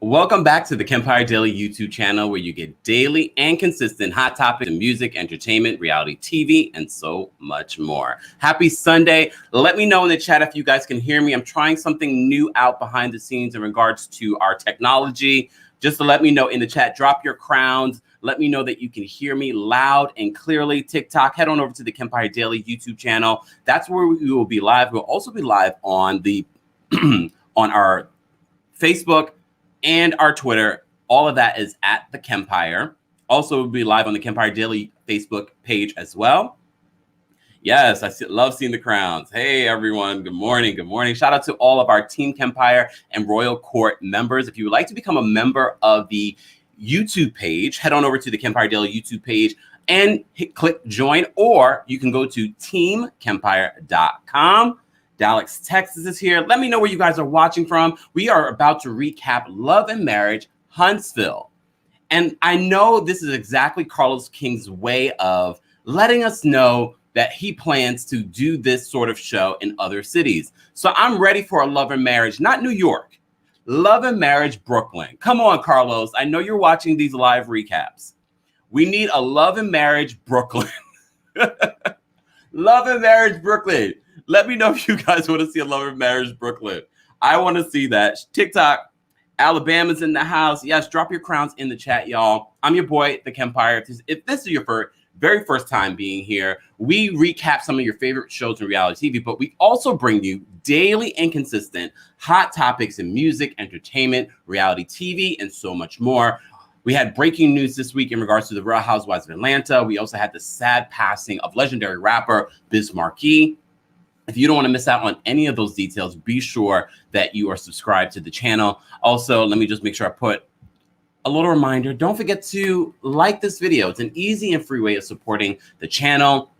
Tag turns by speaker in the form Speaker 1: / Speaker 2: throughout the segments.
Speaker 1: Welcome back to the Kempire Daily YouTube channel, where you get daily and consistent hot topics in music, entertainment, reality TV, and so much more. Happy Sunday. Let me know in the chat if you guys can hear me. I'm trying something new out behind the scenes in regards to our technology. Just to let me know in the chat, drop your crowns. Let me know that you can hear me loud and clearly. TikTok, head on over to the Kempire Daily YouTube channel. That's where we will be live. We'll also be live on the on our Facebook and our Twitter. All of that is at the Kempire. Also, we'll be live on the Kempire Daily Facebook page as well. Yes, love seeing the crowns. Hey, everyone. Good morning. Good morning. Shout out to all of our Team Kempire and Royal Court members. If you would like to become a member of the YouTube page, head on over to the Kempire Daily YouTube page and click join, or you can go to teamkempire.com. Dallas, Texas is here. Let me know where you guys are watching from. We are about to recap Love Marriage Huntsville. And I know this is exactly Carlos King's way of letting us know that he plans to do this sort of show in other cities. So I'm ready for a Love and Marriage, not New York, Love and Marriage Brooklyn. Come on, Carlos. I know you're watching these live recaps. We need a Love and Marriage Brooklyn. Love and Marriage Brooklyn. Let me know if you guys want to see a Love and Marriage Brooklyn. I want to see that. TikTok, Alabama's in the house. Yes, drop your crowns in the chat, y'all. I'm your boy, The Kempire. If this is your very first time being here, we recap some of your favorite shows in reality TV, but we also bring you daily and consistent hot topics in music, entertainment, reality TV, and so much more. We had breaking news this week in regards to the Real Housewives of Atlanta. We also had the sad passing of legendary rapper Biz Markie. If you don't want to miss out on any of those details, be sure that you are subscribed to the channel. Also, let me just make sure I put a little reminder. Don't forget to like this video. It's an easy and free way of supporting the channel.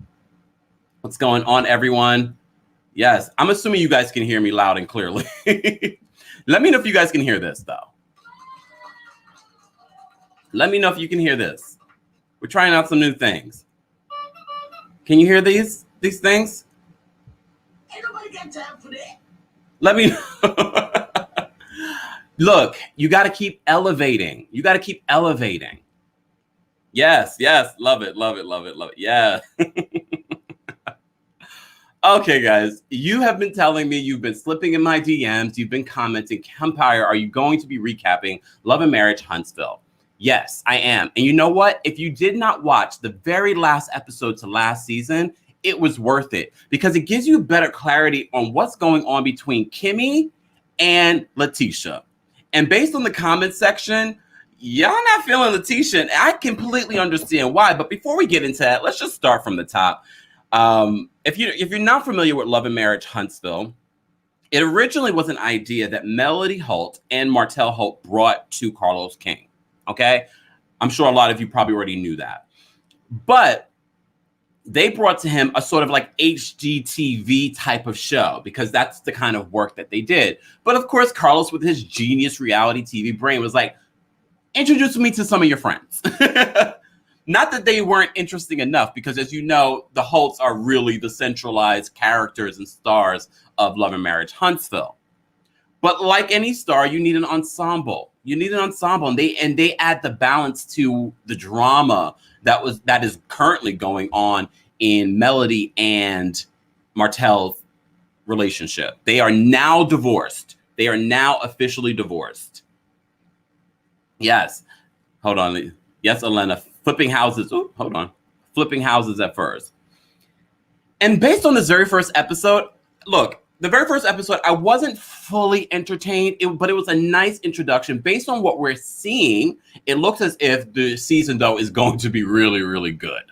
Speaker 1: What's going on, everyone? Yes, I'm assuming you guys can hear me loud and clearly. Let me know if you guys can hear this, though. Let me know if you can hear this. We're trying out some new things. Can you hear these things?
Speaker 2: Ain't nobody got time for that.
Speaker 1: Let me know. Look, you got to keep elevating. You got to keep elevating. Yes, yes. Love it, love it, love it, love it. Yeah. Okay, guys. You have been telling me, you've been slipping in my DMs. You've been commenting, Kempire, are you going to be recapping Love and Marriage Huntsville? Yes, I am. And you know what? If you did not watch the very last episode to last season, it was worth it, because it gives you better clarity on what's going on between Kimmy and Letitia. And based on the comment section, y'all not feeling Letitia, and I completely understand why. But before we get into that, let's just start from the top. If you're not familiar with Love and Marriage Huntsville, it originally was an idea that Melody Holt and Martell Holt brought to Carlos King. Okay, I'm sure a lot of you probably already knew that, but they brought to him a sort of like HGTV type of show, because that's the kind of work that they did. But of course, Carlos, with his genius reality TV brain, was like, introduce me to some of your friends. Not that they weren't interesting enough, because as you know, the Holts are really the centralized characters and stars of Love and Marriage Huntsville. But like any star, you need an ensemble. You need an ensemble, and they add the balance to the drama that is currently going on in Melody and Martell's relationship. They are now divorced. They are now officially divorced. Yes. Hold on. Yes, Elena. Flipping houses. Oh, hold on. Flipping houses at first. And based on this very first episode, look, the very first episode, I wasn't fully entertained, but it was a nice introduction. Based on what we're seeing, it looks as if the season, though, is going to be really, really good.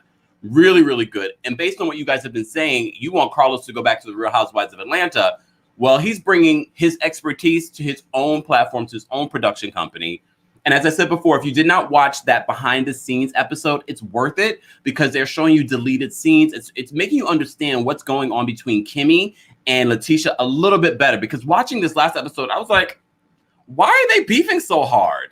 Speaker 1: Really, really good. And based on what you guys have been saying, you want Carlos to go back to the Real Housewives of Atlanta. Well, he's bringing his expertise to his own platform, to his own production company. And as I said before, if you did not watch that behind the scenes episode, it's worth it, because they're showing you deleted scenes. It's making you understand what's going on between Kimmy and Letitia a little bit better, because watching this last episode, I was like, why are they beefing so hard?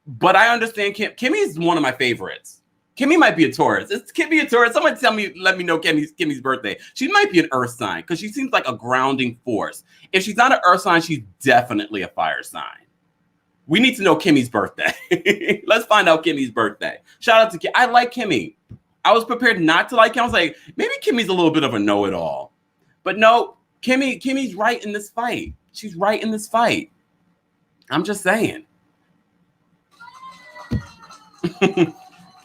Speaker 1: But I understand Kimmy is one of my favorites. Kimmy might be a Taurus. Is Kimmy a Taurus? Someone let me know Kimmy's birthday. She might be an earth sign, because she seems like a grounding force. If she's not an earth sign, she's definitely a fire sign. We need to know Kimmy's birthday. Let's find out Kimmy's birthday. Shout out to Kimmy. I like Kimmy. I was prepared not to like him. I was like, maybe Kimmy's a little bit of a know-it-all. But no, Kimmy's right in this fight. She's right in this fight. I'm just saying.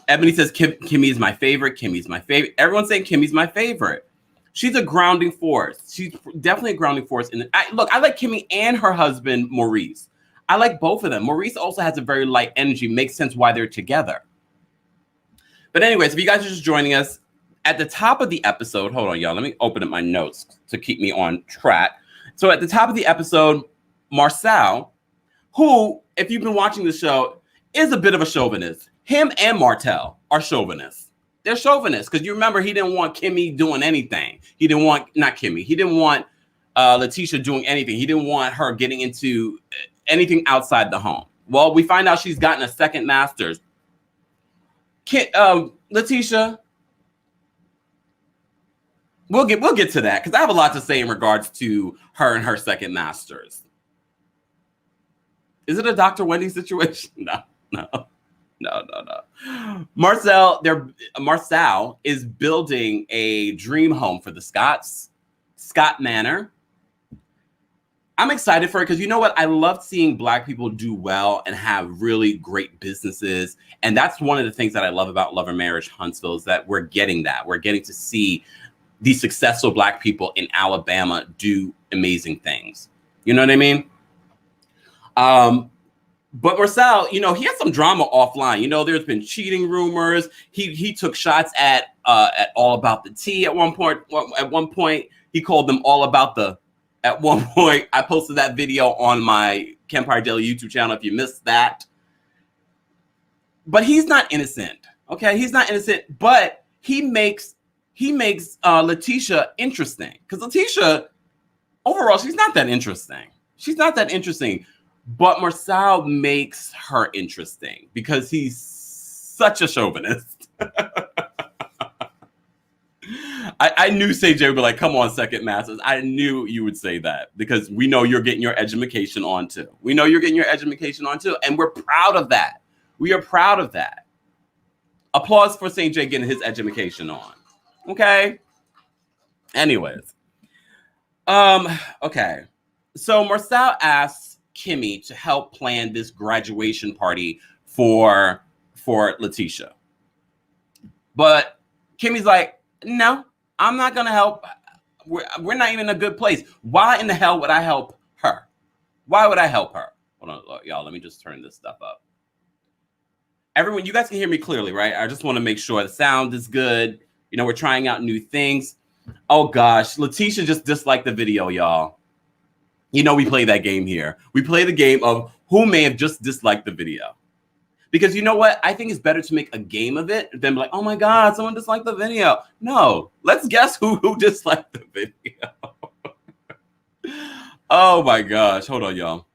Speaker 1: Ebony says, Kimmy is my favorite. Kimmy's my favorite. Everyone's saying Kimmy's my favorite. She's a grounding force. She's definitely a grounding force. And I like Kimmy and her husband, Maurice. I like both of them. Maurice also has a very light energy. Makes sense why they're together. But anyways, if you guys are just joining us, at the top of the episode, hold on, y'all. Let me open up my notes to keep me on track. So at the top of the episode, Marcel, who, if you've been watching the show, is a bit of a chauvinist. Him and Martel are chauvinists. They're chauvinists because you remember he didn't want Kimmy doing anything. He didn't want, not Kimmy, he didn't want Letitia doing anything. He didn't want her getting into anything outside the home. Well, we find out she's gotten a second master's. Letitia, we'll get to that because I have a lot to say in regards to her and her second master's. Is it a Dr. Wendy situation? No. Marcel is building a dream home for the Scotts, Scott Manor. I'm excited for it because you know what? I love seeing Black people do well and have really great businesses. And that's one of the things that I love about Love Marriage Huntsville is that we're getting that. We're getting to see these successful Black people in Alabama do amazing things. You know what I mean? But Marcel, you know, he had some drama offline. You know, there's been cheating rumors. He took shots at All About the Tea at one point. At one point, he called them All About the. At one point, I posted that video on my Kempire Daily YouTube channel. If you missed that, but he's not innocent. Okay, he's not innocent, but he makes Letitia interesting because Letitia, overall, she's not that interesting. She's not that interesting. But Marcel makes her interesting because he's such a chauvinist. I knew CJ would be like, come on, second masters. I knew you would say that because we know you're getting your education on too. We know you're getting your education on too. And we're proud of that. We are proud of that. Applause for St. J getting his education on. Okay. Anyways. Okay. So Marcel asks Kimmy to help plan this graduation party for Letitia. But Kimmy's like, no, I'm not going to help. We're not even in a good place. Why in the hell would I help her? Why would I help her? Hold on, y'all. Let me just turn this stuff up. Everyone, you guys can hear me clearly, right? I just want to make sure the sound is good. You know, we're trying out new things. Oh, gosh. Letitia just disliked the video, y'all. You know, we play that game here. We play the game of who may have just disliked the video. Because you know what? I think it's better to make a game of it than be like, oh my God, someone disliked the video. No, let's guess who disliked the video. Oh my gosh. Hold on, y'all.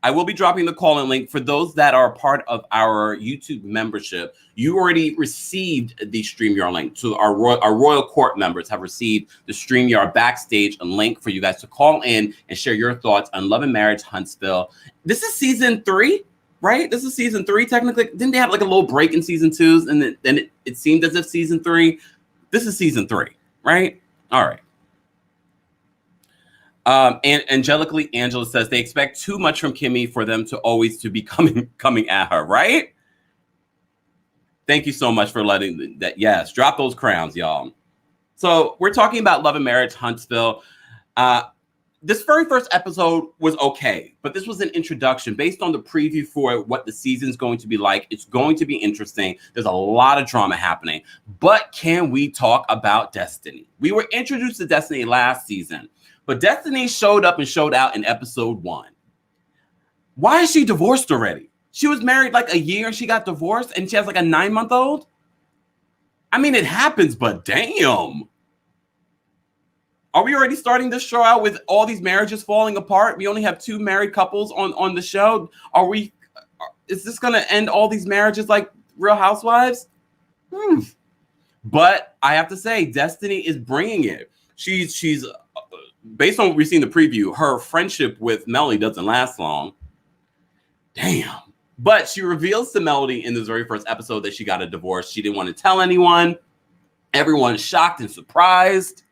Speaker 1: I will be dropping the call-in link for those that are part of our YouTube membership. You already received the StreamYard link. So our Royal Court members have received the StreamYard backstage a link for you guys to call in and share your thoughts on Love and Marriage Huntsville. This is season 3, right? This is season 3, technically. Didn't they have like a little break in season 2? And then it seemed as if season 3. This is season 3, right? All right. And angelically, Angela says they expect too much from Kimmy for them to always to be coming at her, right? Thank you so much for letting that. Yes, drop those crowns, y'all. So we're talking about Love and Marriage Huntsville. This very first episode was okay, but this was an introduction based on the preview for what the season's going to be like. It's going to be interesting. There's a lot of drama happening, but can we talk about Destiny? We were introduced to Destiny last season. But Destiny showed up and showed out in episode 1. Why is she divorced already? She was married like a year and she got divorced and she has like a 9-month-old? I mean, it happens, but damn. Are we already starting this show out with all these marriages falling apart? We only have 2 married couples on the show. Is this going to end all these marriages like Real Housewives? But I have to say, Destiny is bringing it. She's based on what we've seen in the preview, her friendship with Melly doesn't last long. Damn. But she reveals to Melody in this very first episode that she got a divorce. She didn't want to tell anyone. Everyone's shocked and surprised.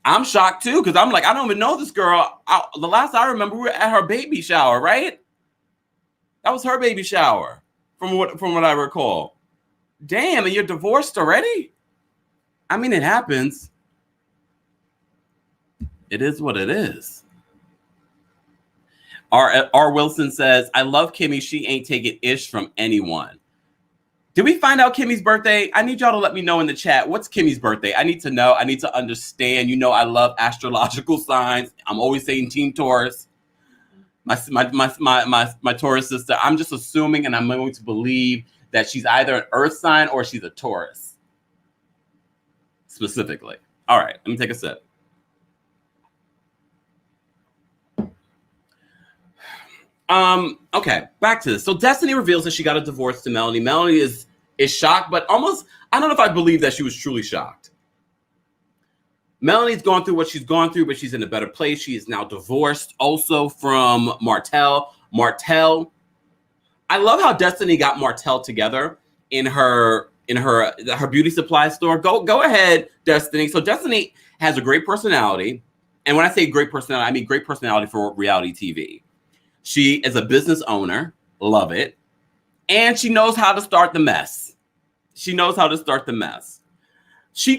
Speaker 1: I'm shocked too, because I'm like, I don't even know this girl. The last I remember, we were at her baby shower, right? That was her baby shower, from what I recall. Damn, and you're divorced already? I mean, it happens. It is what it is. R. Wilson says, I love Kimmy. She ain't taking ish from anyone. Did we find out Kimmy's birthday? I need y'all to let me know in the chat. What's Kimmy's birthday? I need to know. I need to understand. You know, I love astrological signs. I'm always saying Team Taurus. My Taurus sister. I'm just assuming, and I'm going to believe that she's either an Earth sign or she's a Taurus. Specifically. All right, let me take a sip. Okay, back to this. So Destiny reveals that she got a divorce to Melanie. Melanie is shocked, but almost, I don't know if I believe that she was truly shocked. Melanie's gone through what she's gone through, but she's in a better place. She is now divorced also from Martell. Martell, I love how Destiny got Martell together in her beauty supply store. Go ahead, Destiny. So Destiny has a great personality. And when I say great personality, I mean great personality for reality TV. She is a business owner. Love it. And she knows how to start the mess. She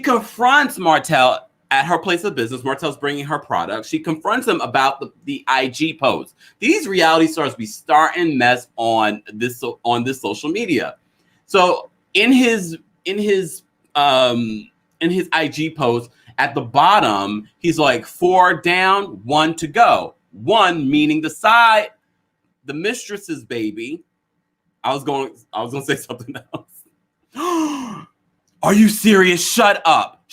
Speaker 1: confronts Martell at her place of business. Martell's bringing her product. She confronts him about the IG post. These reality stars be starting mess on this social media. So in his IG post at the bottom, he's like 4 down, 1 to go. 1 meaning the mistress's baby. I was going to say something else. Are you serious? Shut up.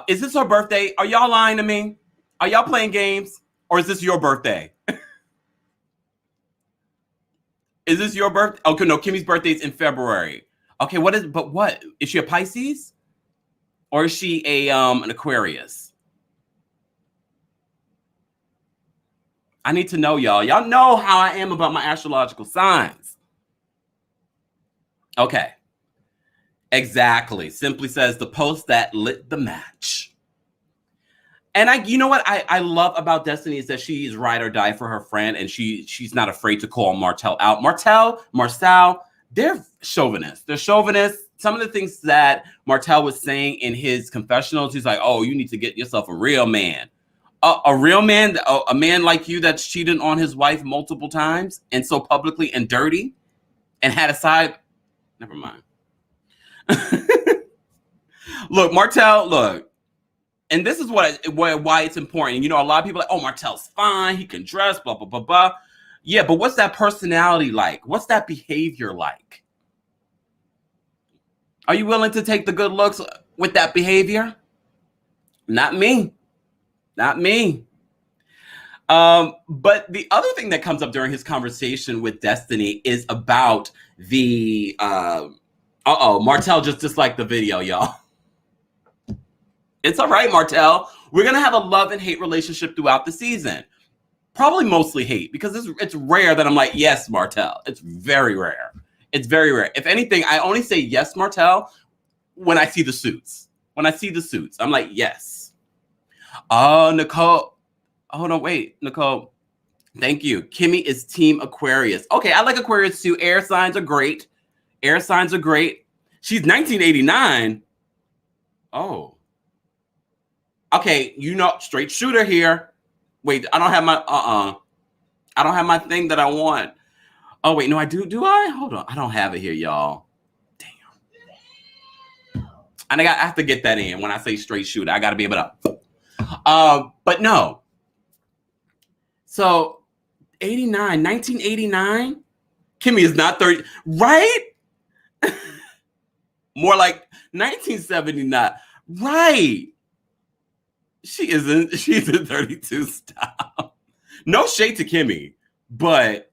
Speaker 1: Is this her birthday? Are y'all lying to me? Are y'all playing games? Or is this your birthday? Is this your birthday? Okay, no, Kimmy's birthday is in February. Okay, what is she a Pisces? Or is she an Aquarius? I need to know, y'all. Y'all know how I am about my astrological signs. Okay. Exactly. Simply says the post that lit the match. And you know what I love about Destiny is that she's ride or die for her friend, and she's not afraid to call Martell out. Marcel, they're chauvinists. Some of the things that Martell was saying in his confessionals, he's like, oh, you need to get yourself a real man. A real man, a man like you that's cheated on his wife multiple times and so publicly and dirty and had a side. Never mind. Look, Martell, and this is why it's important. You know, a lot of people are like, oh, Martell's fine. He can dress, blah, blah, blah, blah. Yeah, but what's that personality like? What's that behavior like? Are you willing to take the good looks with that behavior? Not me. Not me. But the other thing that comes up during his conversation with Destiny is about the Martell just disliked the video, y'all. It's all right, Martell. We're gonna have a love and hate relationship throughout the season. Probably mostly hate, because it's rare that I'm like, yes, Martell. It's very rare. If anything, I only say yes, Martell, when I see the suits. I'm like, yes. Oh, Nicole. Hold on, wait, Nicole. Thank you. Kimmy is Team Aquarius. Okay, I like Aquarius too. Air signs are great. She's 1989. Oh. Okay, straight shooter here. Wait, I don't have my I don't have my thing that I want. Oh, wait, no, I do. Do I? Hold on. I don't have it here, y'all. Damn. And I have to get that in when I say straight shooter. I got to be able to. But no. So 1989, Kimmy is not 30, right? More like 1979, right? She's in 32 style. No shade to Kimmy, but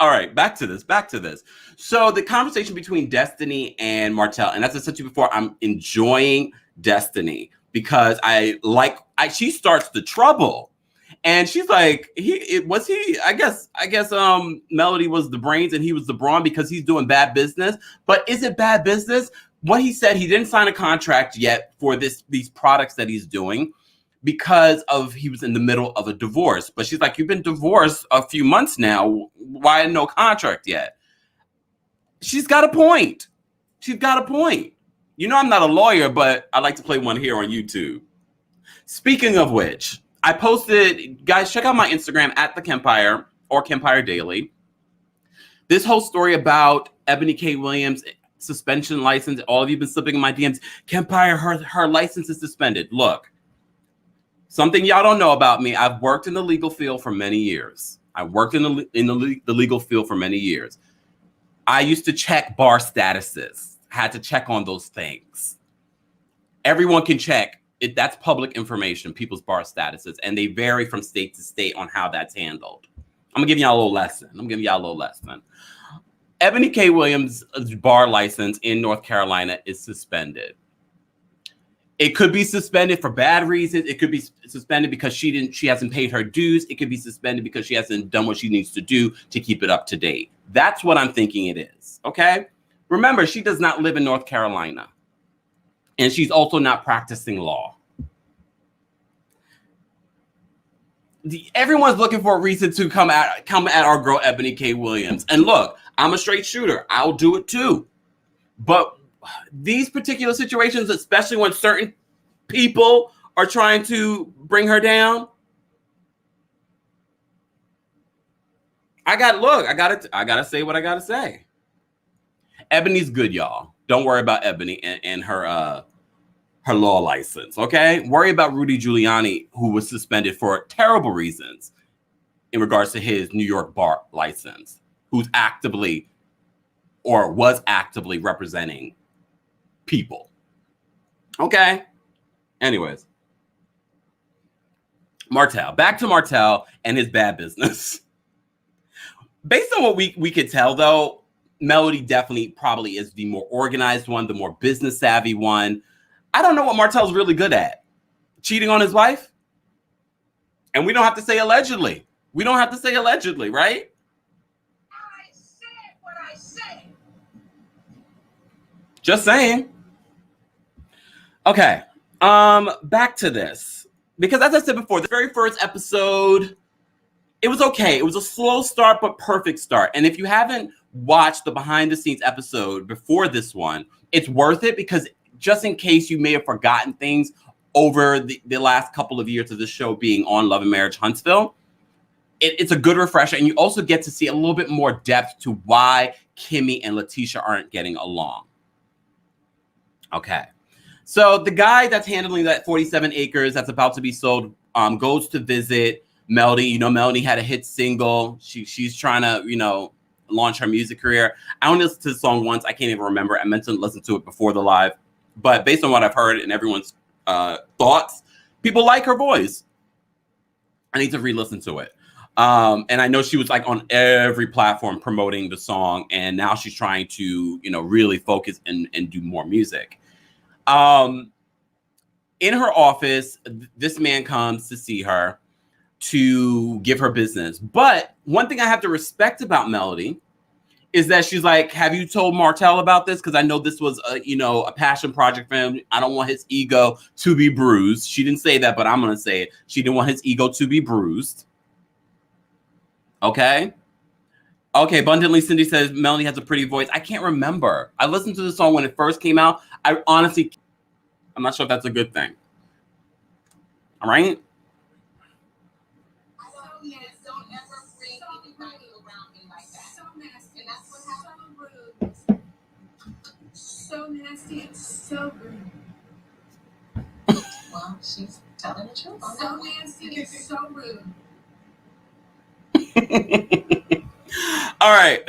Speaker 1: all right, back to this. So the conversation between Destiny and Martell, and as I said to you before, I'm enjoying Destiny. because she starts the trouble. And she's like, I guess Melody was the brains and he was the brawn because he's doing bad business. But is it bad business? What he said, he didn't sign a contract yet for these products that he's doing because he was in the middle of a divorce. But she's like, you've been divorced a few months now. Why no contract yet? She's got a point. She's got a point. You know, I'm not a lawyer, but I like to play one here on YouTube. Speaking of which, I posted, guys, check out my Instagram at TheKempire or Kempire Daily. This whole story about Ebony K. Williams suspension license. All of you have been slipping in my DMs. Kempire, her license is suspended. Look, something y'all don't know about me. I've worked in the legal field for many years. I worked in the legal field for many years. I used to check bar statuses. Had to check on those things. Everyone can check. That's public information, people's bar statuses, and they vary from state to state on how that's handled. I'm gonna give y'all a little lesson. Ebony K. Williams' bar license in North Carolina is suspended. It could be suspended for bad reasons. It could be suspended because she hasn't paid her dues. It could be suspended because she hasn't done what she needs to do to keep it up to date. That's what I'm thinking it is. Okay. Remember, she does not live in North Carolina. And she's also not practicing law. Everyone's looking for a reason to come at our girl Ebony K. Williams. And look, I'm a straight shooter. I'll do it too. But these particular situations, especially when certain people are trying to bring her down, I gotta say what I gotta say. Ebony's good, y'all. Don't worry about Ebony and her law license, okay? Worry about Rudy Giuliani, who was suspended for terrible reasons in regards to his New York bar license, who's actively or was actively representing people. Okay? Anyways. Martell. Back to Martell and his bad business. Based on what we could tell, though, Melody definitely probably is the more organized one, the more business savvy one. I don't know what Martell's really good at. Cheating on his wife? And we don't have to say allegedly. We don't have to say allegedly, right?
Speaker 2: I said what I said.
Speaker 1: Just saying. Okay. Back to this. Because as I said before, the very first episode, it was okay. It was a slow start, but perfect start. And if you haven't watched the behind the scenes episode before this one, it's worth it because just in case you may have forgotten things over the last couple of years of the show being on Love and Marriage Huntsville, it's a good refresher. And you also get to see a little bit more depth to why Kimmy and Letitia aren't getting along. Okay. So the guy that's handling that 47 acres that's about to be sold goes to visit Melody. You know, Melody had a hit single. She's trying to, launch her music career. I only listened to the song once. I can't even remember. I meant to listen to it before the live. But based on what I've heard and everyone's thoughts, people like her voice. I need to re-listen to it. And I know she was like on every platform promoting the song. And now she's trying to, really focus and do more music. In her office, this man comes to see her to give her business. But one thing I have to respect about Melody is that she's like, have you told Martell about this? Because I know this was a passion project for him. I don't want his ego to be bruised. She didn't say that, but I'm going to say it. She didn't want his ego to be bruised. Okay. Abundantly Cindy says Melody has a pretty voice. I can't remember. I listened to the song when it first came out. I'm not sure if that's a good thing. All right.
Speaker 2: So nasty and so rude. Well, she's telling the truth. So nasty and so rude.
Speaker 1: All right.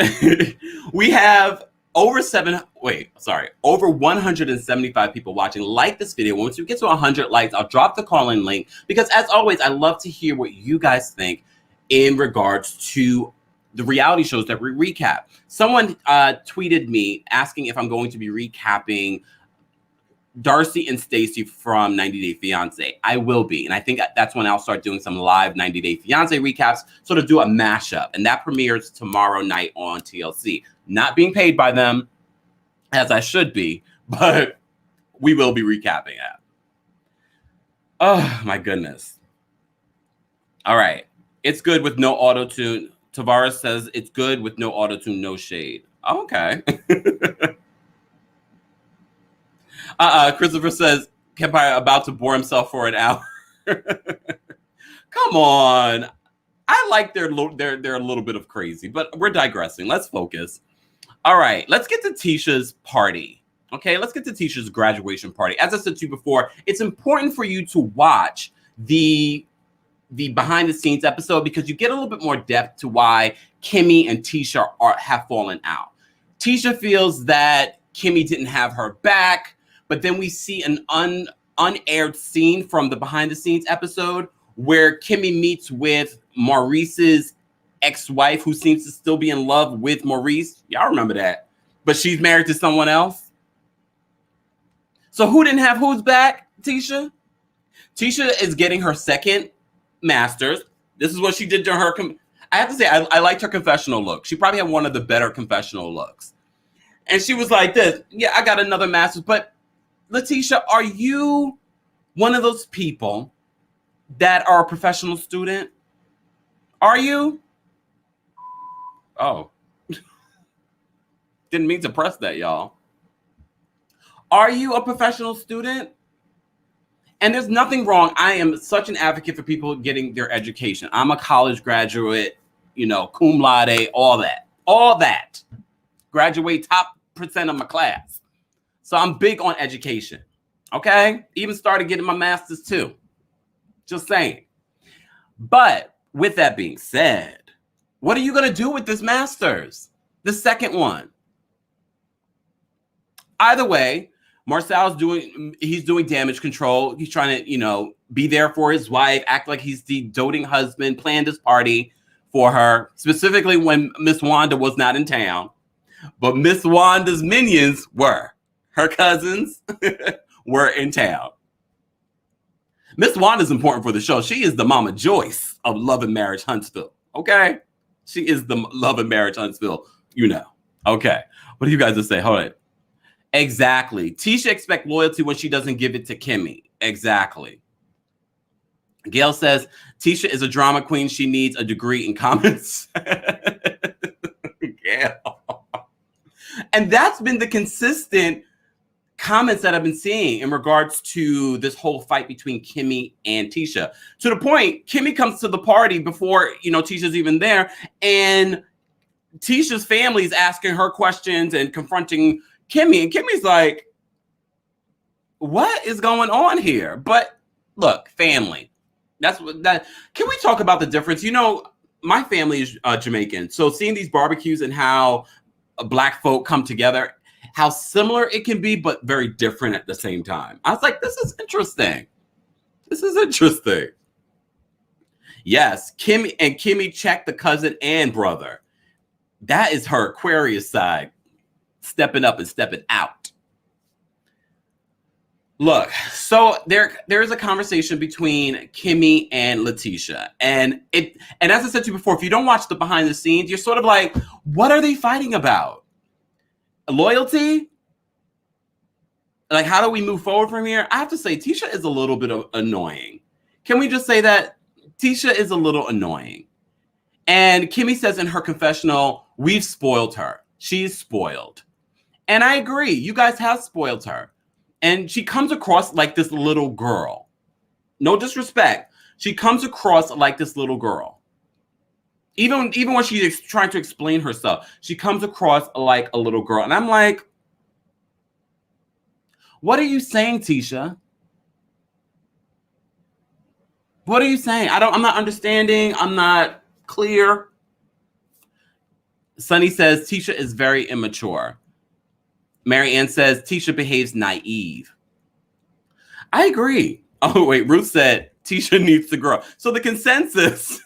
Speaker 1: We have over 175 people watching. Like this video. Once we get to 100 likes, I'll drop the call-in link because as always, I love to hear what you guys think in regards to the reality shows that we recap. Someone tweeted me asking if I'm going to be recapping Darcy and Stacey from 90 Day Fiance. I will be. And I think that's when I'll start doing some live 90 Day Fiance recaps, sort of do a mashup. And that premieres tomorrow night on TLC. Not being paid by them, as I should be, but we will be recapping it. Oh, my goodness. All right. It's good with no auto-tune. Tavares says it's good with no auto-tune, no shade. Okay. Christopher says, Kempire about to bore himself for an hour. Come on. I like their a little bit of crazy, but we're digressing. Let's focus. All right, let's get to Tisha's party. Okay, let's get to Tisha's graduation party. As I said to you before, it's important for you to watch the behind the scenes episode because you get a little bit more depth to why Kimmy and Tisha have fallen out. Tisha feels that Kimmy didn't have her back, but then we see an unaired scene from the behind the scenes episode where Kimmy meets with Maurice's ex-wife who seems to still be in love with Maurice. Y'all remember that. But she's married to someone else. So who didn't have who's back? Tisha? Tisha is getting her second master's. This is what she did to her. I have to say, I liked her confessional look. She probably had one of the better confessional looks. And she was like this, yeah, I got another master's. But Letitia, are you one of those people that are a professional student? Are you? Oh. Didn't mean to press that, y'all. Are you a professional student? And there's nothing wrong. I am such an advocate for people getting their education. I'm a college graduate, cum laude, all that. Graduate top % of my class. So I'm big on education. Okay? Even started getting my master's too. Just saying. But with that being said, what are you going to do with this master's? The second one. Either way, Marcel's doing damage control. He's trying to, be there for his wife, act like he's the doting husband, planned this party for her, specifically when Miss Wanda was not in town. But Miss Wanda's minions were. Her cousins were in town. Miss Wanda's important for the show. She is the Mama Joyce of Love and Marriage Huntsville. Okay? She is the Love and Marriage Huntsville, Okay. What do you guys say? Hold on. Exactly. Tisha expects loyalty when she doesn't give it to Kimmy. Exactly. Gail says, Tisha is a drama queen. She needs a degree in comments. Gail. And that's been the consistent comments that I've been seeing in regards to this whole fight between Kimmy and Tisha. To the point, Kimmy comes to the party before, Tisha's even there. And Tisha's family is asking her questions and confronting Kimmy. And Kimmy's like, what is going on here? But look, family. Can we talk about the difference? My family is Jamaican. So seeing these barbecues and how Black folk come together, how similar it can be, but very different at the same time. I was like, this is interesting. Yes, Kimmy checked the cousin and brother. That is her Aquarius side, stepping up and stepping out. Look, so there is a conversation between Kimmy and Letitia. And as I said to you before, if you don't watch the behind the scenes, you're sort of like, what are they fighting about? Loyalty? Like, how do we move forward from here? I have to say, Tisha is a little bit annoying. Can we just say that? Tisha is a little annoying. And Kimmy says in her confessional, we've spoiled her. She's spoiled. And I agree. You guys have spoiled her. And she comes across like this little girl. No disrespect. She comes across like this little girl. Even when she's trying to explain herself, she comes across like a little girl. And I'm like, what are you saying, Tisha? What are you saying? I'm not understanding. I'm not clear. Sunny says, Tisha is very immature. Mary Ann says, Tisha behaves naive. I agree. Oh, wait. Ruth said, Tisha needs to grow. So the consensus.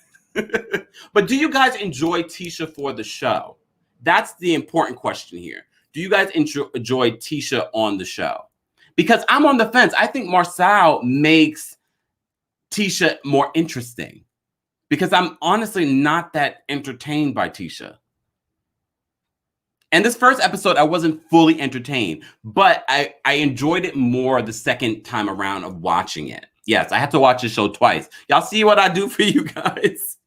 Speaker 1: But do you guys enjoy Tisha for the show? That's the important question here. Do you guys enjoy Tisha on the show? Because I'm on the fence. I think Marcel makes Tisha more interesting because I'm honestly not that entertained by Tisha. And this first episode, I wasn't fully entertained, but I enjoyed it more the second time around of watching it. Yes, I had to watch the show twice. Y'all see what I do for you guys?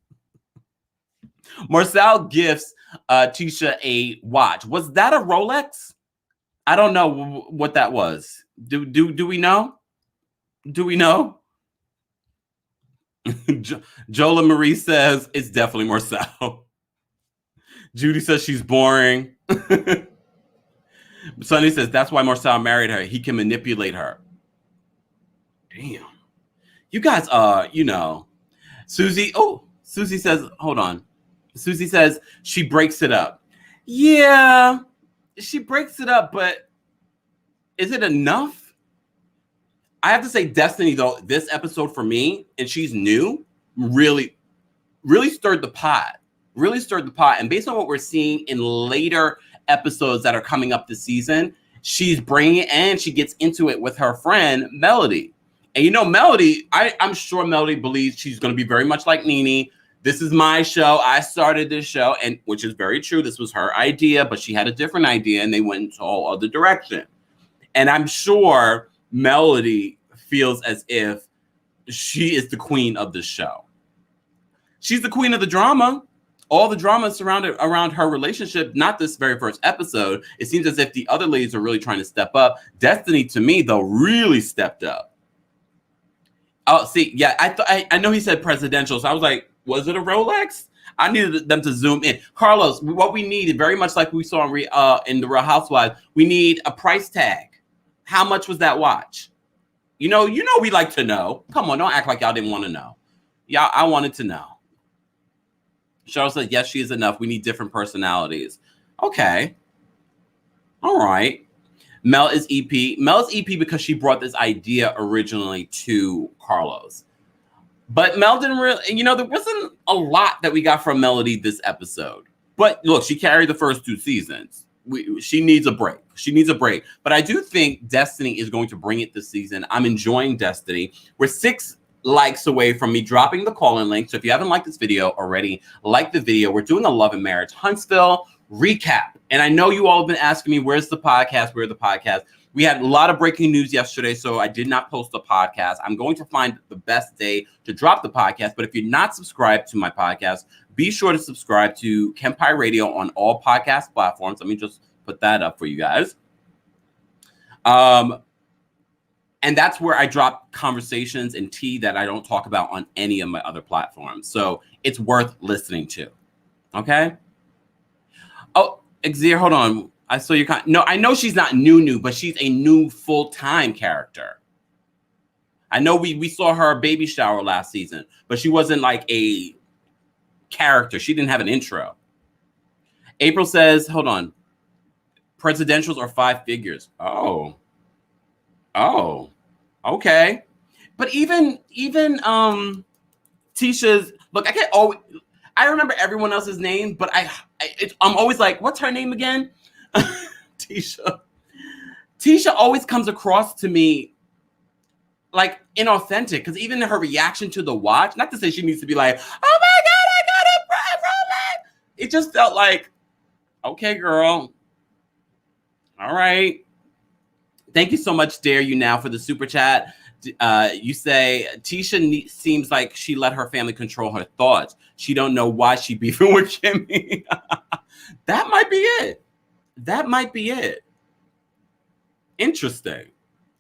Speaker 1: Marcel gifts Tisha a watch. Was that a Rolex? I don't know what that was. Do we know? Do we know? Jola Marie says it's definitely Marcel. Judy says she's boring. Sunny says that's why Marcel married her. He can manipulate her. Damn. You guys, Susie. Oh, Susie says, hold on. Susie says she breaks it up. Yeah, she breaks it up, but is it enough? I have to say, Destiny, though, this episode for me, and she's new, really stirred the pot. Really stirred the pot. And based on what we're seeing in later episodes that are coming up this season, she's bringing it and she gets into it with her friend, Melody. And Melody, I'm sure Melody believes she's going to be very much like Nene. This is my show. I started this show, and which is very true. This was her idea, but she had a different idea, and they went into a whole other direction. And I'm sure Melody feels as if she is the queen of the show. She's the queen of the drama. All the drama surrounded around her relationship, not this very first episode. It seems as if the other ladies are really trying to step up. Destiny, to me, though, really stepped up. Oh, see, yeah, I know he said presidential, so I was like, was it a Rolex? I needed them to zoom in. Carlos, what we need, very much like we saw in the Real Housewives, we need a price tag. How much was that watch? We like to know. Come on, don't act like y'all didn't want to know. Y'all, I wanted to know. Cheryl said, yes, she is enough. We need different personalities. Okay. All right. Mel is EP. Mel is EP because she brought this idea originally to Carlos. But Mel didn't really, there wasn't a lot that we got from Melody this episode. But look, she carried the first 2 seasons. She needs a break. She needs a break. But I do think Destiny is going to bring it this season. I'm enjoying Destiny. We're 6 likes away from me dropping the call-in link. So if you haven't liked this video already, like the video. We're doing a Love and Marriage Huntsville recap. And I know you all have been asking me, where's the podcast? Where's the podcast? We had a lot of breaking news yesterday, so I did not post the podcast. I'm going to find the best day to drop the podcast. But if you're not subscribed to my podcast, be sure to subscribe to Kempire Radio on all podcast platforms. Let me just put that up for you guys. And that's where I drop conversations and tea that I don't talk about on any of my other platforms. So it's worth listening to. Okay? Oh, Xavier, hold on. I saw your no, I know she's not new, but she's a new full-time character. I know we saw her baby shower last season, but she wasn't like a character. She didn't have an intro. April says, hold on. Presidentials are 5 figures. Oh, okay. But even Tisha's, look, I remember everyone else's name, but I'm always like, what's her name again? Tisha. Tisha always comes across to me like inauthentic, because even her reaction to the watch, not to say she needs to be like, oh my God, I got a Rolex. It just felt like, okay, girl. All right. Thank you so much, Dare You Now, for the super chat. You say, Tisha seems like she let her family control her thoughts. She don't know why she beefing with Kimmy. That might be it. That might be it. Interesting.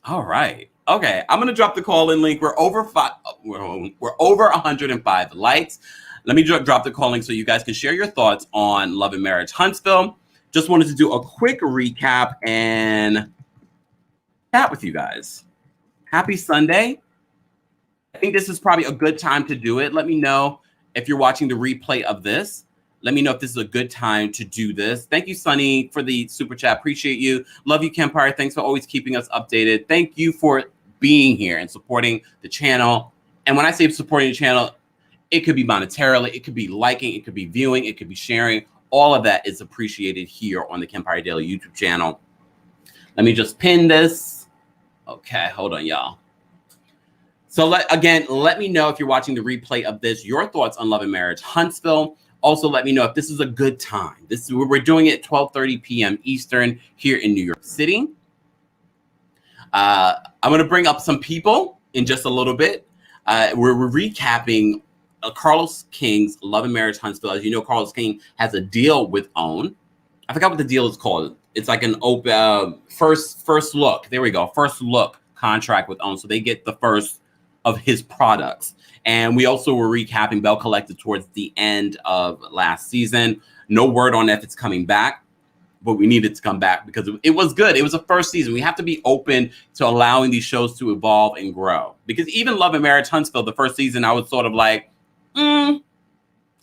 Speaker 1: All right. Okay. I'm going to drop the call-in link. We're over 105 likes. Let me drop the call link so you guys can share your thoughts on Love and Marriage Huntsville. Just wanted to do a quick recap and chat with you guys. Happy Sunday. I think this is probably a good time to do it. Let me know if you're watching the replay of this. Let me know if this is a good time to do this. Thank you, Sunny, for the super chat. Appreciate you. Love you, Kempire. Thanks for always keeping us updated. Thank you for being here and supporting the channel. And when I say supporting the channel, it could be monetarily, it could be liking, it could be viewing, it could be sharing. All of that is appreciated here on the Kempire Daily YouTube channel. Let me just pin this. Okay, hold on, y'all. So let me know if you're watching the replay of this, your thoughts on Love and Marriage Huntsville. Also, let me know if this is a good time. We're doing it 12:30 p.m. Eastern here in New York City. I'm going to bring up some people in just a little bit. We're recapping Carlos King's Love and Marriage Huntsville. As you know, Carlos King has a deal with OWN. I forgot what the deal is called. It's like an first look. There we go. First look contract with OWN. So they get the first of his products. And we also were recapping Bell Collective towards the end of last season. No word on if it's coming back, but we needed to come back because it was good. It was the first season. We have to be open to allowing these shows to evolve and grow. Because even Love and Marriage Huntsville, the first season, I was sort of like, I'm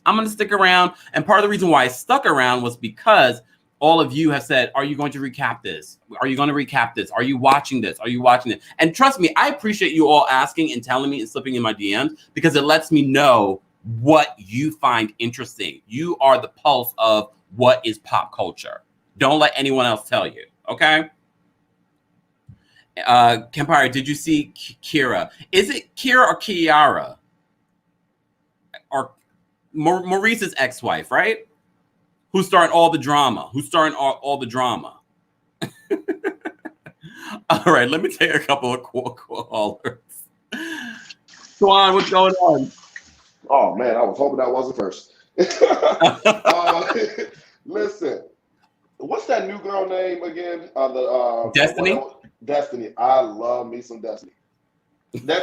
Speaker 1: going to stick around. And part of the reason why I stuck around was because all of you have said, are you going to recap this? Are you going to recap this? Are you watching this? Are you watching it? And trust me, I appreciate you all asking and telling me and slipping in my DMs because it lets me know what you find interesting. You are the pulse of what is pop culture. Don't let anyone else tell you, okay? Kempire, did you see Kira? Is it Kira or Kiara? Or Maurice's ex-wife, right? Who's starting all the drama? Who's starting all the drama? All right, let me take a couple of callers. Swan, what's going on?
Speaker 3: Oh, man, I was hoping I wasn't first. Listen, what's that new girl name again?
Speaker 1: Destiny?
Speaker 3: Destiny. I love me some Destiny.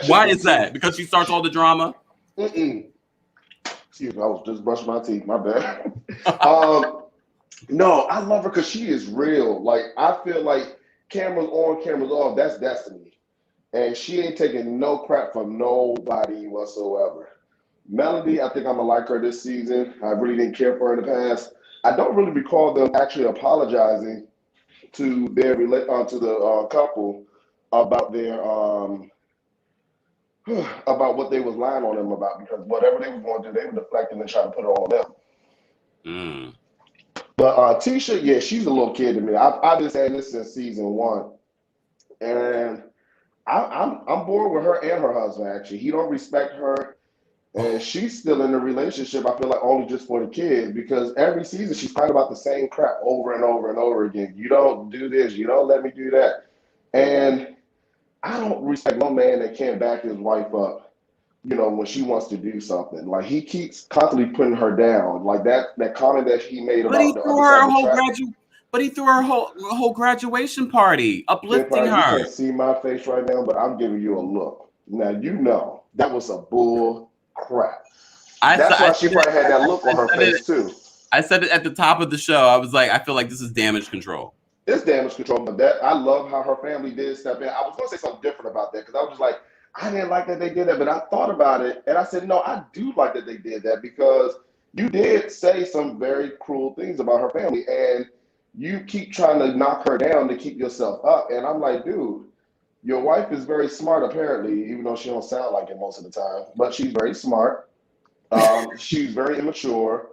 Speaker 1: Why is that? Because she starts all the drama?
Speaker 3: Excuse me, I was just brushing my teeth. My bad. No, I love her because she is real. Like, I feel like cameras on, cameras off, that's Destiny. And she ain't taking no crap from nobody whatsoever. Melody, I think I'm going to like her this season. I really didn't care for her in the past. I don't really recall them actually apologizing to their to the couple about their about what they was lying on them about, because whatever they was going to do, they were deflecting and trying to put it on them. But Tisha, yeah, she's a little kid to me. I've been saying this since season 1, and I'm bored with her and her husband. Actually, he don't respect her, and she's still in a relationship. I feel like only just for the kids, because every season she's fighting about the same crap over and over and over again. You don't do this. You don't let me do that, and I don't respect no man that can't back his wife up, you know, when she wants to do something. Like, he keeps constantly putting her down. Like that comment that he made about
Speaker 1: he threw her a whole graduation party, uplifting her.
Speaker 3: You can't see my face right now, but I'm giving you a look. Now, you know that was a bull crap. That's why she probably had that look on her face too.
Speaker 1: I said it at the top of the show. I was like, I feel like this is damage control.
Speaker 3: It's damage control, but I love how her family did step in. I was going to say something different about that, because I was just like, I didn't like that they did that, but I thought about it, and I said, no, I do like that they did that, because you did say some very cruel things about her family, and you keep trying to knock her down to keep yourself up. And I'm like, dude, your wife is very smart, apparently, even though she don't sound like it most of the time, but she's very smart. She's very immature.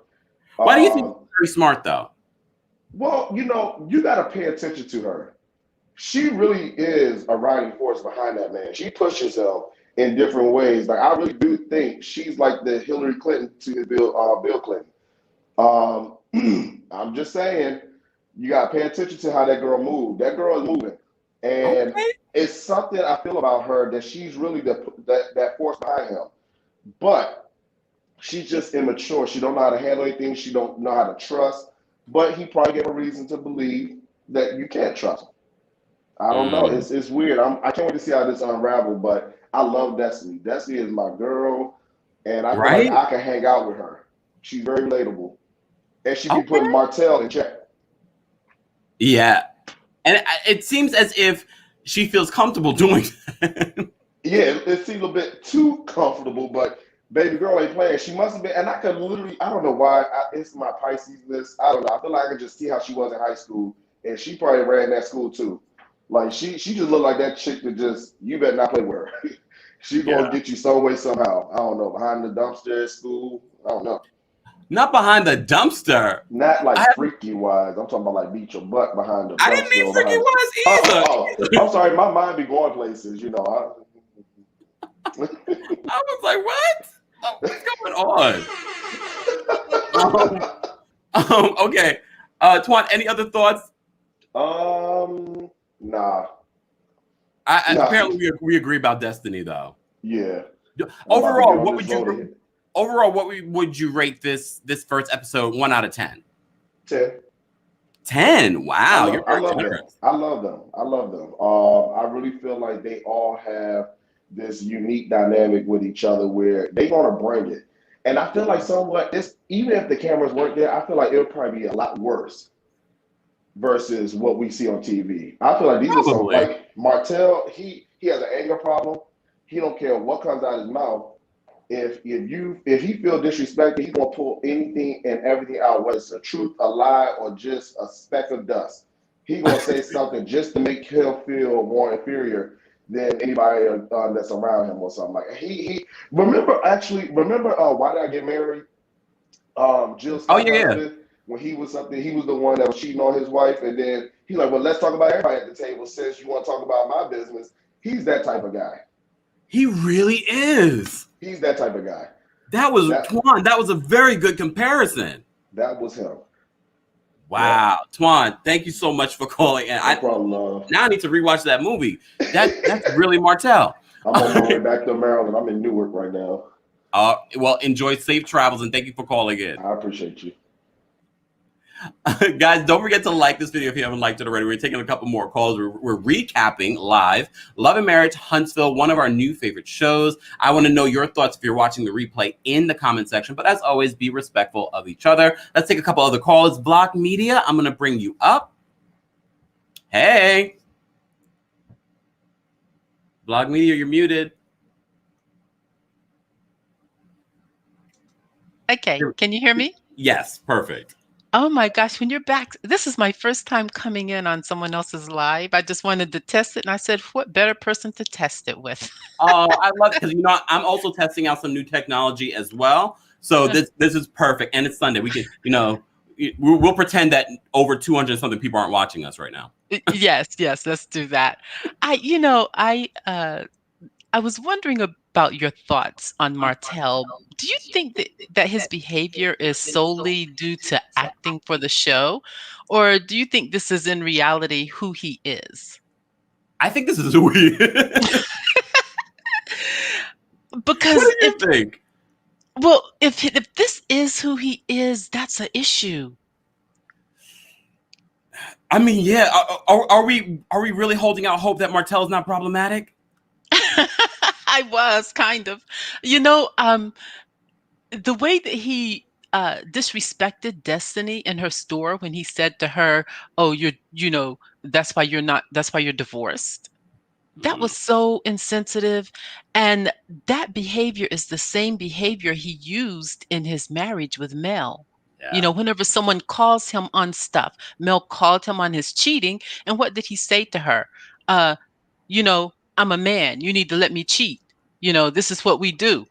Speaker 1: Why do you think she's very smart, though?
Speaker 3: Well, you know, you got to pay attention to her. She really is a riding force behind that man. She pushes him in different ways. Like, I really do think she's like the Hillary Clinton to Bill Clinton. I'm just saying, you got to pay attention to how that girl moved. That girl is moving. And it's something I feel about her, that she's really that force behind him. But she's just immature. She don't know how to handle anything. She don't know how to trust. But he probably gave a reason to believe that you can't trust him. I don't know. It's weird. I can't wait to see how this unravels, but I love Destiny. Destiny is my girl, and I feel like I can hang out with her. She's very relatable. And she be putting Martell in check. Yeah.
Speaker 1: And it seems as if she feels comfortable doing that.
Speaker 3: Yeah, it seems a bit too comfortable, but baby girl ain't playing. She must have been, and I could literally, I don't know why, it's my Pisces-ness. I don't know. I feel like I could just see how she was in high school, and she probably ran that school too. Like, she just looked like that chick that just, you better not play with her. She's going to get you some way, somehow. I don't know, behind the dumpster at school. I don't know.
Speaker 1: Not behind the dumpster.
Speaker 3: Not like freaky wise. I'm talking about like beat your butt behind the dumpster.
Speaker 1: I didn't mean freaky wise either.
Speaker 3: I'm sorry, my mind be going places, you know.
Speaker 1: I was like, what? What's going on? Okay. Twan, any other thoughts?
Speaker 3: Nah.
Speaker 1: Apparently we agree about Destiny though.
Speaker 3: Yeah.
Speaker 1: Overall, what would you rate this first episode 1 out of 10?
Speaker 3: 10.
Speaker 1: 10. Wow.
Speaker 3: I love them. I love them. I really feel like they all have this unique dynamic with each other where they're gonna bring it. And I feel like somewhat this, even if the cameras weren't there, I feel like it'll probably be a lot worse versus what we see on TV. I feel like these are some, like Martell, he has an anger problem. He don't care what comes out of his mouth. If he feels disrespected, he's gonna pull anything and everything out, whether it's a truth, a lie, or just a speck of dust. He's gonna say something just to make him feel more inferior than anybody that's around him or something. Like he remember Why Did I Get Married? Jill Scott husband, when he was the one that was cheating on his wife, and then he's like, well, let's talk about everybody at the table since you want to talk about my business. He's that type of guy.
Speaker 1: He really is.
Speaker 3: He's that type of guy.
Speaker 1: That was Twan. That was a very good comparison.
Speaker 3: That was him.
Speaker 1: Wow, yeah. Twan, thank you so much for calling in.
Speaker 3: No problem, love.
Speaker 1: Now I need to rewatch that movie. That's really Martell.
Speaker 3: I'm on my way back to Maryland. I'm in Newark right now.
Speaker 1: Well, enjoy safe travels and thank you for calling in.
Speaker 3: I appreciate you.
Speaker 1: Guys, don't forget to like this video if you haven't liked it already. We're taking a couple more calls. We're recapping live Love Marriage Huntsville, one of our new favorite shows. I want to know your thoughts if you're watching the replay in the comment section. But as always, be respectful of each other. Let's take a couple other calls. Block Media, I'm going to bring you up. Hey. Block Media, you're muted.
Speaker 4: Okay, can you hear me?
Speaker 1: Yes, perfect.
Speaker 4: Oh my gosh, when you're back, this is my first time coming in on someone else's live. I just wanted to test it, and I said, what better person to test it with?
Speaker 1: Oh, I love it, because I'm also testing out some new technology as well. So this is perfect, and it's Sunday. We can, we'll pretend that over 200 and something people aren't watching us right now.
Speaker 4: Yes, let's do that. I was wondering about your thoughts on Martell. Do you think that his behavior is solely due to acting for the show? Or do you think this is in reality who he is?
Speaker 1: I think this is who he is.
Speaker 4: Because
Speaker 1: what do you think?
Speaker 4: Well, if this is who he is, that's an issue.
Speaker 1: I mean, yeah. Are we really holding out hope that Martell is not problematic?
Speaker 4: I was kind of, the way that he disrespected Destiny in her store when he said to her, "Oh, that's why you're divorced." That was so insensitive, and that behavior is the same behavior he used in his marriage with Mel. Yeah. Whenever someone calls him on stuff, Mel called him on his cheating, and what did he say to her? I'm a man. You need to let me cheat. This is what we do.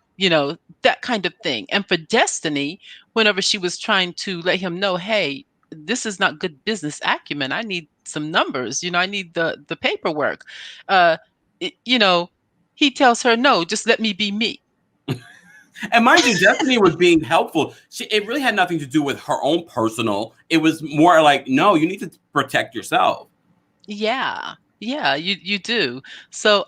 Speaker 4: That kind of thing. And for Destiny, whenever she was trying to let him know, hey, this is not good business acumen. I need some numbers. I need the paperwork. He tells her, no, just let me be me.
Speaker 1: And mind you, Destiny was being helpful. It really had nothing to do with her own personal. It was more like, no, you need to protect yourself.
Speaker 4: Yeah. Yeah, you do. So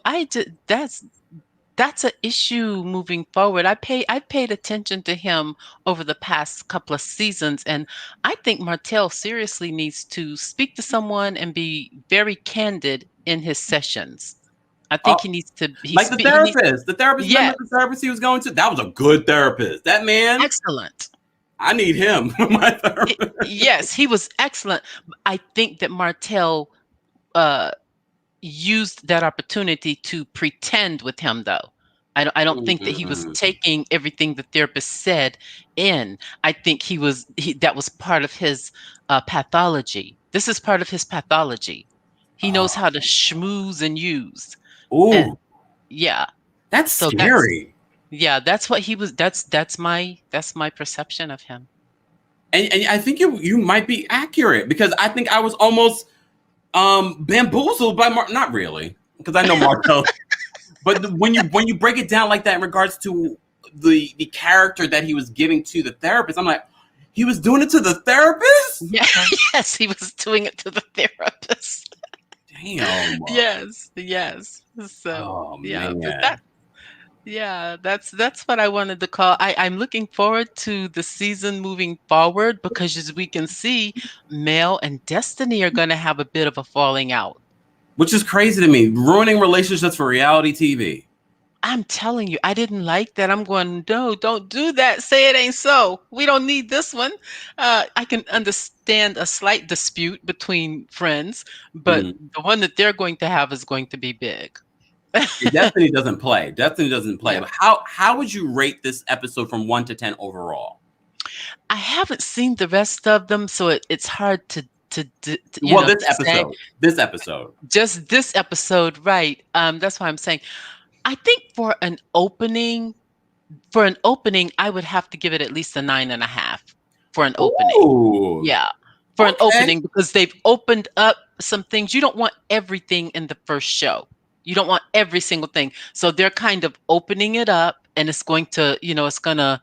Speaker 4: that's an issue moving forward. I've paid attention to him over the past couple of seasons, and I think Martell seriously needs to speak to someone and be very candid in his sessions. I think he needs to
Speaker 1: the therapist. The therapist,
Speaker 4: yes.
Speaker 1: Remember the therapist he was going to? That was a good therapist. That man,
Speaker 4: excellent.
Speaker 1: I need him. My therapist.
Speaker 4: Yes, he was excellent. I think that Martell used that opportunity to pretend with him, though. I don't think that he was taking everything the therapist said in. I think that was part of his pathology. This is part of his pathology. He knows how to schmooze and use.
Speaker 1: Ooh,
Speaker 4: yeah,
Speaker 1: that's scary.
Speaker 4: That's what he was. That's my perception of him.
Speaker 1: And I think you might be accurate, because I think I was almost bamboozled by not really, because I know Marco. But when you break it down like that in regards to the character that he was giving to the therapist, I'm like, he was doing it to the therapist?
Speaker 4: Yeah, yes, he was doing it to the therapist.
Speaker 1: Damn.
Speaker 4: Yes. So, yeah,
Speaker 1: man.
Speaker 4: that's what I wanted to call. I'm looking forward to the season moving forward, because as we can see, Mel and Destiny are going to have a bit of a falling out.
Speaker 1: Which is crazy to me, ruining relationships for reality TV.
Speaker 4: I'm telling you, I didn't like that. I'm going, no, don't do that. Say it ain't so. We don't need this one. I can understand a slight dispute between friends, but the one that they're going to have is going to be big.
Speaker 1: Destiny doesn't play.
Speaker 4: Yeah.
Speaker 1: But how would you rate this episode from 1 to 10 overall?
Speaker 4: I haven't seen the rest of them, so it's hard to
Speaker 1: this episode.
Speaker 4: Just this episode, right? That's why I'm saying, I think for an opening, I would have to give it at least a 9.5 for an opening.
Speaker 1: Ooh.
Speaker 4: Yeah, for an opening, because they've opened up some things. You don't want everything in the first show. You don't want every single thing. So they're kind of opening it up, and it's going to, it's going to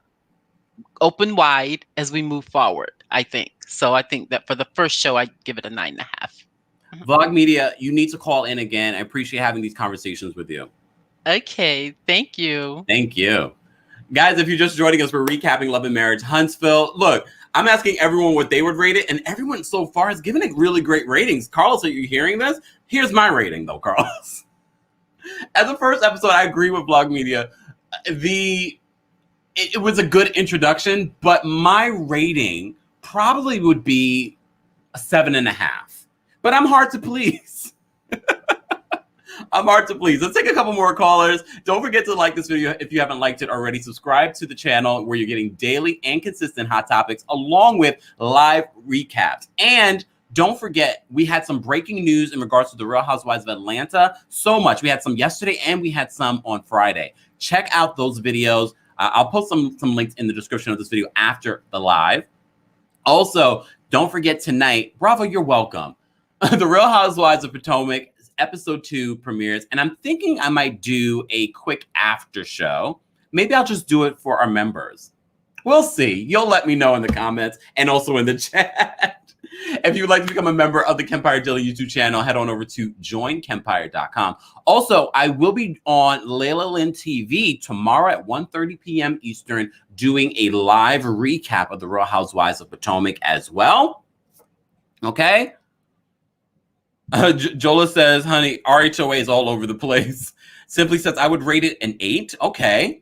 Speaker 4: open wide as we move forward, I think. So I think that for the first show, I'd give it a 9.5.
Speaker 1: Vlog Media, you need to call in again. I appreciate having these conversations with you.
Speaker 4: Okay, thank you.
Speaker 1: Thank you. Guys, if you're just joining us, we're recapping Love Marriage Huntsville. Look, I'm asking everyone what they would rate it, and everyone so far has given it really great ratings. Carlos, are you hearing this? Here's my rating, though, Carlos. As the first episode, I agree with Vlog Media. It was a good introduction, but my rating probably would be a 7.5. But I'm hard to please. Let's take a couple more callers. Don't forget to like this video if you haven't liked it already. Subscribe to the channel, where you're getting daily and consistent hot topics along with live recaps. And don't forget, we had some breaking news in regards to the Real Housewives of Atlanta. So much. We had some yesterday and we had some on Friday. Check out those videos. I'll post some links in the description of this video after the live. Also, don't forget tonight, Bravo, you're welcome. The Real Housewives of Potomac episode 2 premieres, and I'm thinking I might do a quick after show. Maybe I'll just do it for our members. We'll see. You'll let me know in the comments and also in the chat. If you'd like to become a member of the Kempire Daily YouTube channel, head on over to joinkempire.com. Also, I will be on Layla Lynn TV tomorrow at 1:30 p.m. Eastern, doing a live recap of the Real Housewives of Potomac as well. Okay? Jola says, honey, RHOA is all over the place. Simply says, I would rate it an 8. Okay.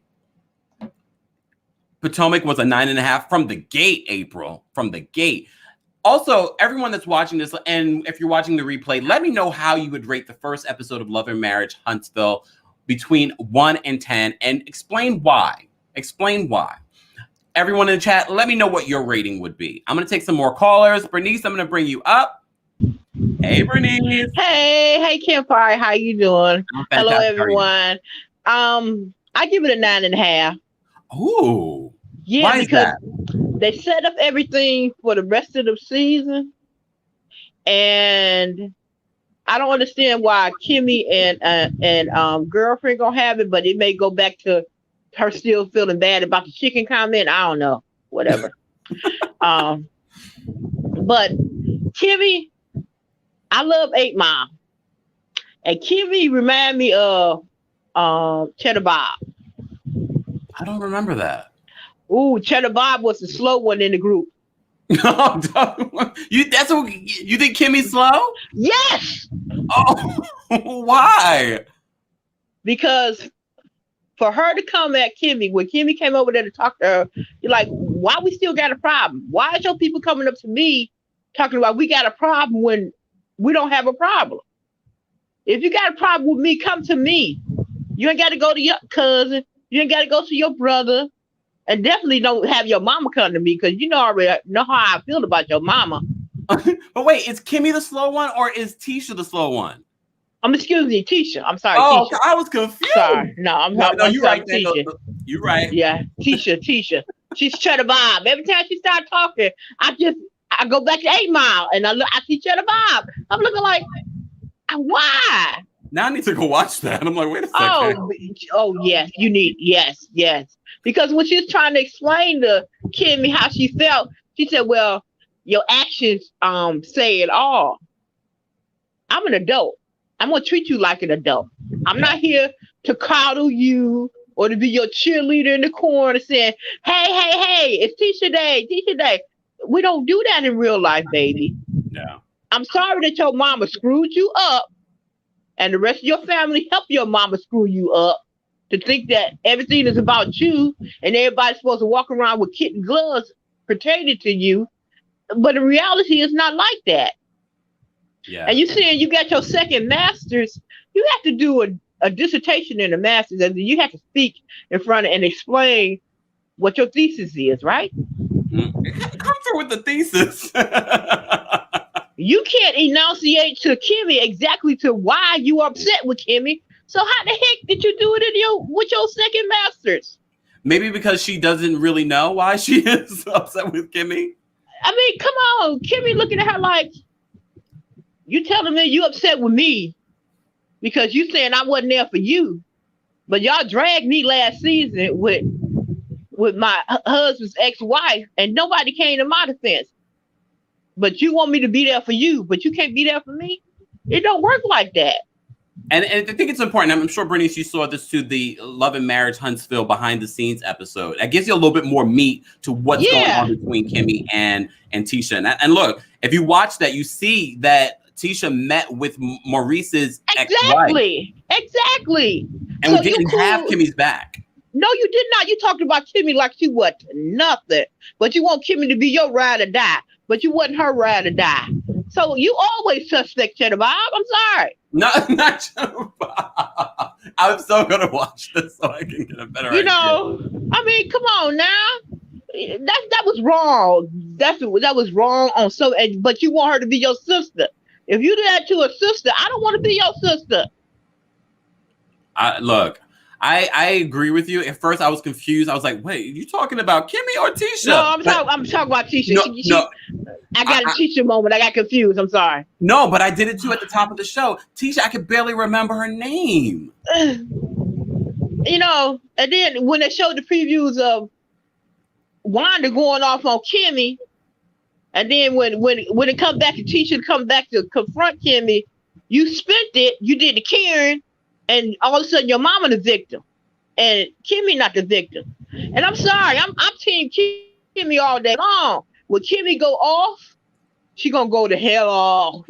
Speaker 1: Potomac was a 9.5 from the gate, April. From the gate. Also, everyone that's watching this, and if you're watching the replay, let me know how you would rate the first episode of Love Marriage Huntsville between 1 and 10, and explain why. Explain why. Everyone in the chat, let me know what your rating would be. I'm going to take some more callers. Bernice, I'm going to bring you up. Hey, Bernice.
Speaker 5: Hey, Kempire. How you doing? Hello, everyone. I give it a 9.5.
Speaker 1: Ooh.
Speaker 5: Yeah,
Speaker 1: why is
Speaker 5: because
Speaker 1: that?
Speaker 5: they set up everything for the rest of the season, and I don't understand why Kimmy and girlfriend gonna have it, but it may go back to her still feeling bad about the chicken comment. I don't know, whatever. But Kimmy, I love 8 Mile, and Kimmy remind me of Cheddar Bob.
Speaker 1: I don't remember that.
Speaker 5: Ooh, Cheddar Bob was the slow one in the group.
Speaker 1: You think Kimmy's slow?
Speaker 5: Yes.
Speaker 1: Oh, why?
Speaker 5: Because for her to come at Kimmy, when Kimmy came over there to talk to her, you're like, why we still got a problem? Why is your people coming up to me talking about we got a problem when we don't have a problem? If you got a problem with me, come to me. You ain't got to go to your cousin. You ain't got to go to your brother. And definitely don't have your mama come to me, because you know already know how I feel about your mama.
Speaker 1: But wait, is Kimmy the slow one or is Tisha the slow one?
Speaker 5: Excuse me, Tisha. I'm sorry,
Speaker 1: oh,
Speaker 5: Tisha.
Speaker 1: I was confused.
Speaker 5: Sorry. No, I'm
Speaker 1: no, you're right.
Speaker 5: Tisha.
Speaker 1: You're right.
Speaker 5: Yeah, Tisha. She's Cheddar Bob. Every time she starts talking, I go back to 8 Mile and I see Cheddar Bob. I'm looking like, why?
Speaker 1: Now I need to go watch that. I'm like, wait a second.
Speaker 5: Oh yes, you need, yes. Because when she was trying to explain to Kimmy how she felt, she said, well, your actions say it all. I'm an adult. I'm going to treat you like an adult. I'm not here to coddle you or to be your cheerleader in the corner saying, hey, it's Tisha Day. We don't do that in real life, baby.
Speaker 1: Yeah.
Speaker 5: I'm sorry that your mama screwed you up and the rest of your family helped your mama screw you up to think that everything is about you and everybody's supposed to walk around with kitten gloves pertaining to you. But in reality, it's not like that.
Speaker 1: Yeah.
Speaker 5: And you saying you got your second master's, you have to do a dissertation in the master's, and you have to speak in front of and explain what your thesis is, right?
Speaker 1: Come through with the thesis.
Speaker 5: You can't enunciate to Kimmy exactly to why you upset with Kimmy. So how the heck did you do it with your second master's?
Speaker 1: Maybe because she doesn't really know why she is upset with Kimmy.
Speaker 5: I mean, come on. Kimmy looking at her like, you telling me you upset with me because you saying I wasn't there for you. But y'all dragged me last season with my husband's ex-wife and nobody came to my defense. But you want me to be there for you, but you can't be there for me? It don't work like that.
Speaker 1: And I think it's important. I'm sure, Bernice, you saw this too, the Love and Marriage Huntsville behind the scenes episode. That gives you a little bit more meat to what's going on between Kimmy and Tisha. And look, if you watch that, you see that Tisha met with Maurice's ex-wife.
Speaker 5: Exactly.
Speaker 1: And so we didn't have Kimmy's back.
Speaker 5: No, you did not. You talked about Kimmy like she was nothing. But you want Kimmy to be your ride or die. But you wasn't her ride or die. So you always suspect Cheddar Bob. I'm sorry.
Speaker 1: No, not Cheddar Bob. I'm so going to watch this so I can get a better idea.
Speaker 5: I mean, come on now. That was wrong. That was wrong on but you want her to be your sister. If you do that to a sister, I don't want to be your sister.
Speaker 1: Look, I agree with you. At first, I was confused. I was like, "Wait, you talking about Kimmy or Tisha?"
Speaker 5: No, I'm talking about Tisha.
Speaker 1: No,
Speaker 5: I got a Tisha moment. I got confused. I'm sorry.
Speaker 1: No, but I did it too at the top of the show. Tisha, I could barely remember her name.
Speaker 5: And then when they showed the previews of Wanda going off on Kimmy, and then when it come back to Tisha come back to confront Kimmy, you spent it. You did the Karen. And all of a sudden, your mama the victim, and Kimmy not the victim. And I'm sorry, I'm team Kimmy all day long. When Kimmy go off, she gonna go to hell off.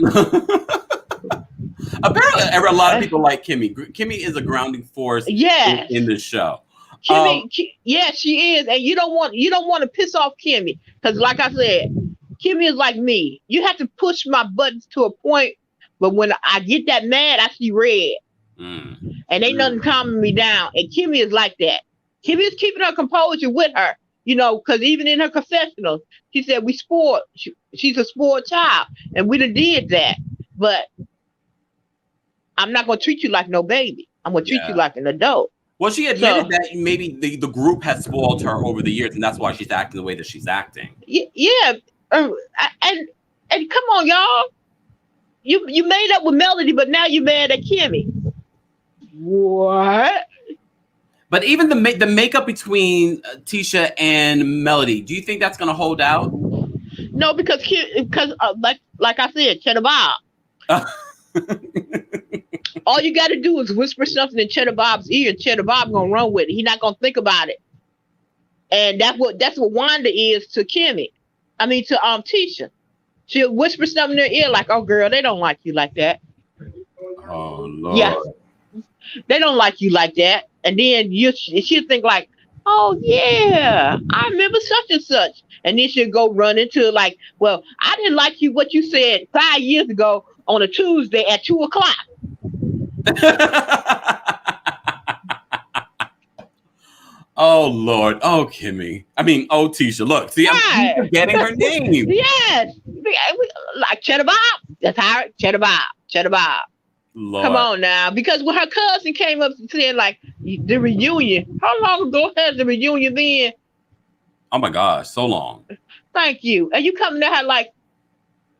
Speaker 1: Apparently, a lot of people like Kimmy. Kimmy is a grounding force. In the show.
Speaker 5: Kimmy, she is, and you don't want to piss off Kimmy because, like I said, Kimmy is like me. You have to push my buttons to a point, but when I get that mad, I see red. And ain't nothing calming me down. And Kimmy is like that. Kimmy is keeping her composure with her, because even in her confessionals, she said we spoiled. She's a spoiled child, and we done did that. But I'm not gonna treat you like no baby. I'm gonna treat you like an adult.
Speaker 1: Well, she admitted that maybe the group has spoiled her over the years, and that's why she's acting the way that she's acting.
Speaker 5: Yeah, and come on, y'all. You made up with Melody, but now you're mad at Kimmy. What?
Speaker 1: But even the makeup between Tisha and Melody, do you think that's going to hold out?
Speaker 5: No, because like I said, Cheddar Bob. All you got to do is whisper something in Cheddar Bob's ear. Cheddar Bob gonna run with it. He's not gonna think about it. And that's what Wanda is to Kimmy. I mean to Tisha. She'll whisper something in her ear like, "Oh, girl, they don't like you like that."
Speaker 1: Oh Lord.
Speaker 5: Yeah. They don't like you like that. And then she'll think like, "Oh yeah, I remember such and such." And then she'll go run into like, "Well, I didn't like you what you said 5 years ago on a Tuesday at 2:00.
Speaker 1: Oh Lord. Oh Kimmy. I mean, oh Tisha. Look, see, I'm forgetting her name.
Speaker 5: Yes. Like Cheddar Bob. That's how Cheddar Bob. Cheddar Bob.
Speaker 1: Lord.
Speaker 5: Come on now. Because when her cousin came up saying like the reunion, how long ago has the reunion been?
Speaker 1: Oh my gosh, so long.
Speaker 5: Thank you. And you coming to her like,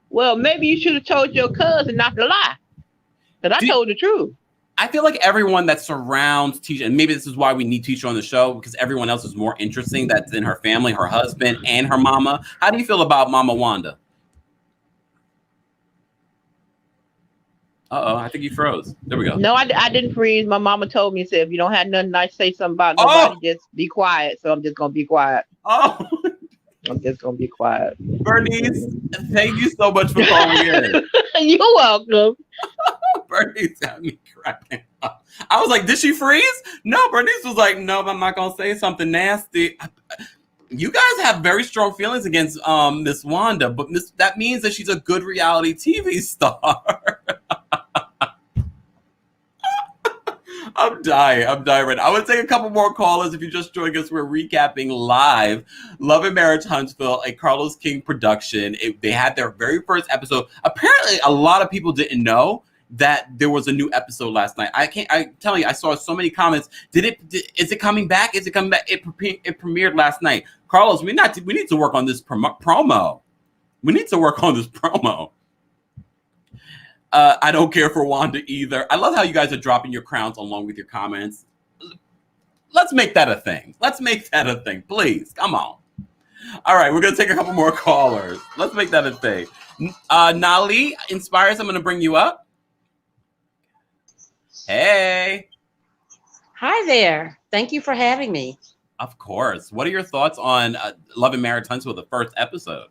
Speaker 5: well, maybe you should have told your cousin not to lie. Because I told the truth.
Speaker 1: I feel like everyone that surrounds Tisha, and maybe this is why we need Tisha on the show, because everyone else is more interesting that's in her family, her husband, and her mama. How do you feel about Mama Wanda? Uh-oh, I think you froze. There we go.
Speaker 5: No, I didn't freeze. My mama told me, said, if you don't have nothing nice to say something about nobody, just be quiet. So I'm just going to be quiet.
Speaker 1: Oh.
Speaker 5: I'm just going to be quiet.
Speaker 1: Bernice, thank you so much for calling in.
Speaker 5: You're welcome.
Speaker 1: Bernice had me cracking up. I was like, did she freeze? No, Bernice was like, no, I'm not going to say something nasty. You guys have very strong feelings against Miss Wanda, but that means that she's a good reality TV star. I'm dying right now. I would take a couple more callers. If you just joined us, we're recapping live Love and Marriage Huntsville, a Carlos King production. They had their very first episode. Apparently, a lot of people didn't know that there was a new episode last night. I'm telling you, I saw so many comments. Is it coming back? Is it coming back? It premiered last night. Carlos, we need to work on this promo. We need to work on this promo. I don't care for Wanda either. I love how you guys are dropping your crowns along with your comments. Let's make that a thing. Let's make that a thing, please. Come on. All right, we're going to take a couple more callers. Let's make that a thing. Nali Inspires, I'm going to bring you up. Hey.
Speaker 6: Hi there. Thank you for having me.
Speaker 1: Of course. What are your thoughts on Love and Marriage Huntsville, the first episode?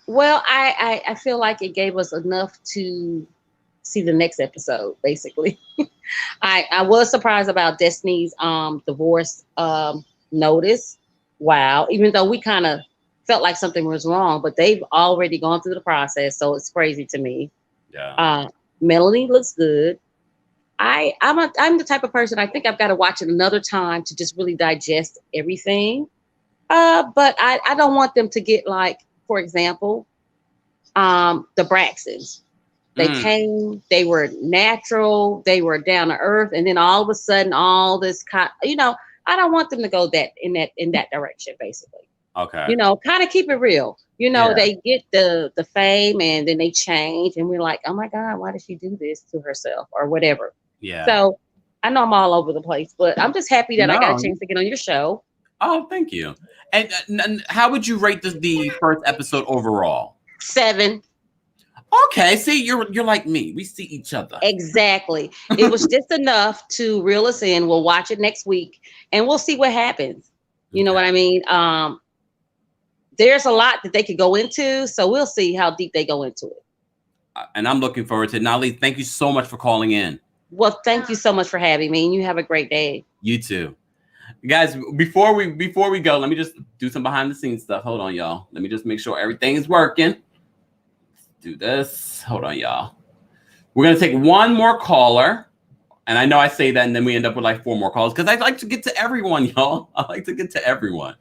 Speaker 6: Well, I feel like it gave us enough to see the next episode, basically. I was surprised about Destiny's divorce notice. Wow. Even though we kind of felt like something was wrong, but they've already gone through the process, so it's crazy to me.
Speaker 1: Yeah.
Speaker 6: Melanie looks good. I'm the type of person, I think I've got to watch it another time to just really digest everything. But I don't want them to get like, for example, the Braxtons. They came, they were natural, they were down to earth, and then all of a sudden, all this I don't want them to go in that direction, basically.
Speaker 1: Okay.
Speaker 6: Kind of keep it real. They get the fame and then they change, and we're like, oh my God, why did she do this to herself or whatever?
Speaker 1: Yeah.
Speaker 6: So I know I'm all over the place, but I'm just happy that I got a chance to get on your show.
Speaker 1: Oh, thank you. And how would you rate the first episode overall?
Speaker 6: 7.
Speaker 1: Okay, see, you're like me. We see each other.
Speaker 6: Exactly. It was just enough to reel us in. We'll watch it next week and we'll see what happens. You know what I mean? There's a lot that they could go into, so we'll see how deep they go into it.
Speaker 1: And I'm looking forward to it. Nali, thank you so much for calling in.
Speaker 6: Well, thank you so much for having me, and you have a great day.
Speaker 1: You too. Guys, before we go, let me just do some behind the scenes stuff. Hold on, y'all. Let me just make sure everything is working. Do this. Hold on, y'all. We're going to take one more caller. And I know I say that and then we end up with like 4 more calls because I like to get to everyone, y'all. I like to get to everyone.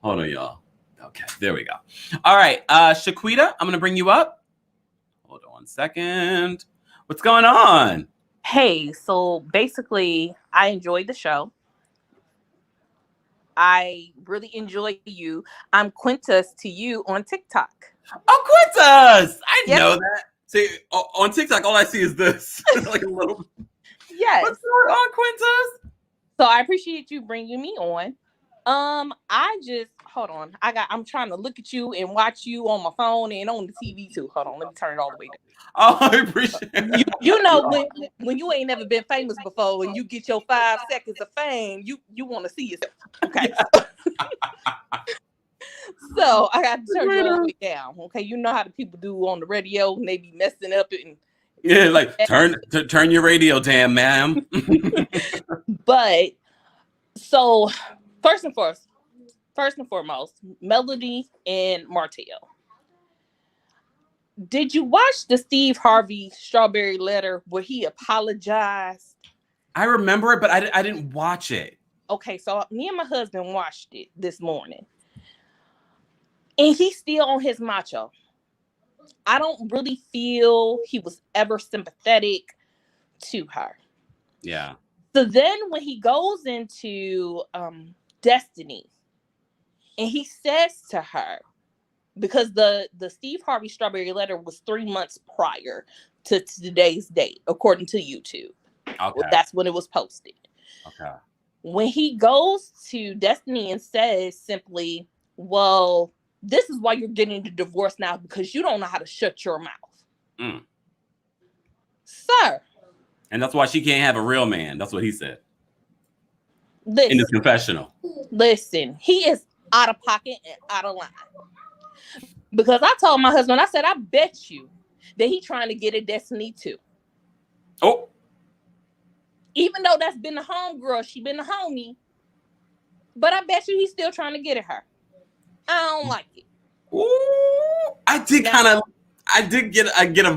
Speaker 1: Hold on, y'all. Okay, there we go. All right. Shaquita, I'm going to bring you up. Hold on 1 second. What's going on?
Speaker 7: Hey, so basically, I enjoyed the show. I really enjoy you. I'm Quintus to you on TikTok.
Speaker 1: Oh, Quintus! I know that. See, on TikTok, all I see is this. Like a little.
Speaker 7: Yes.
Speaker 1: What's going on, Quintus?
Speaker 7: So I appreciate you bringing me on. I just hold on. I'm trying to look at you and watch you on my phone and on the TV too. Hold on, let me turn it all the way down.
Speaker 1: Oh, I appreciate it.
Speaker 7: You know when you ain't never been famous before and you get your 5 seconds of fame, you want to see yourself. Okay. So I got to turn it all the way down. Okay, you know how the people do on the radio and they be messing up and
Speaker 1: like turn your radio down, ma'am.
Speaker 7: But so first and foremost, Melody and Martell. Did you watch the Steve Harvey Strawberry Letter where he apologized?
Speaker 1: I remember it, but I didn't watch it.
Speaker 7: Okay, so me and my husband watched it this morning. And he's still on his macho. I don't really feel he was ever sympathetic to her.
Speaker 1: Yeah.
Speaker 7: So then when he goes into Destiny, And he says to her, because the Steve Harvey Strawberry Letter was 3 months prior to today's date, according to YouTube.
Speaker 1: Okay.
Speaker 7: Well, that's when it was posted.
Speaker 1: Okay.
Speaker 7: When he goes to Destiny and says simply, well, this is why you're getting the divorce now, because you don't know how to shut your mouth.
Speaker 1: Mm.
Speaker 7: Sir.
Speaker 1: And that's why she can't have a real man. That's what he said.
Speaker 7: Listen,
Speaker 1: in his confessional.
Speaker 7: Listen, he is out of pocket and out of line. Because I told my husband, I said, I bet you that he trying to get a Destiny too.
Speaker 1: Oh.
Speaker 7: Even though that's been the homegirl, she been the homie. But I bet you he's still trying to get at her. I don't like it.
Speaker 1: Ooh, I did get a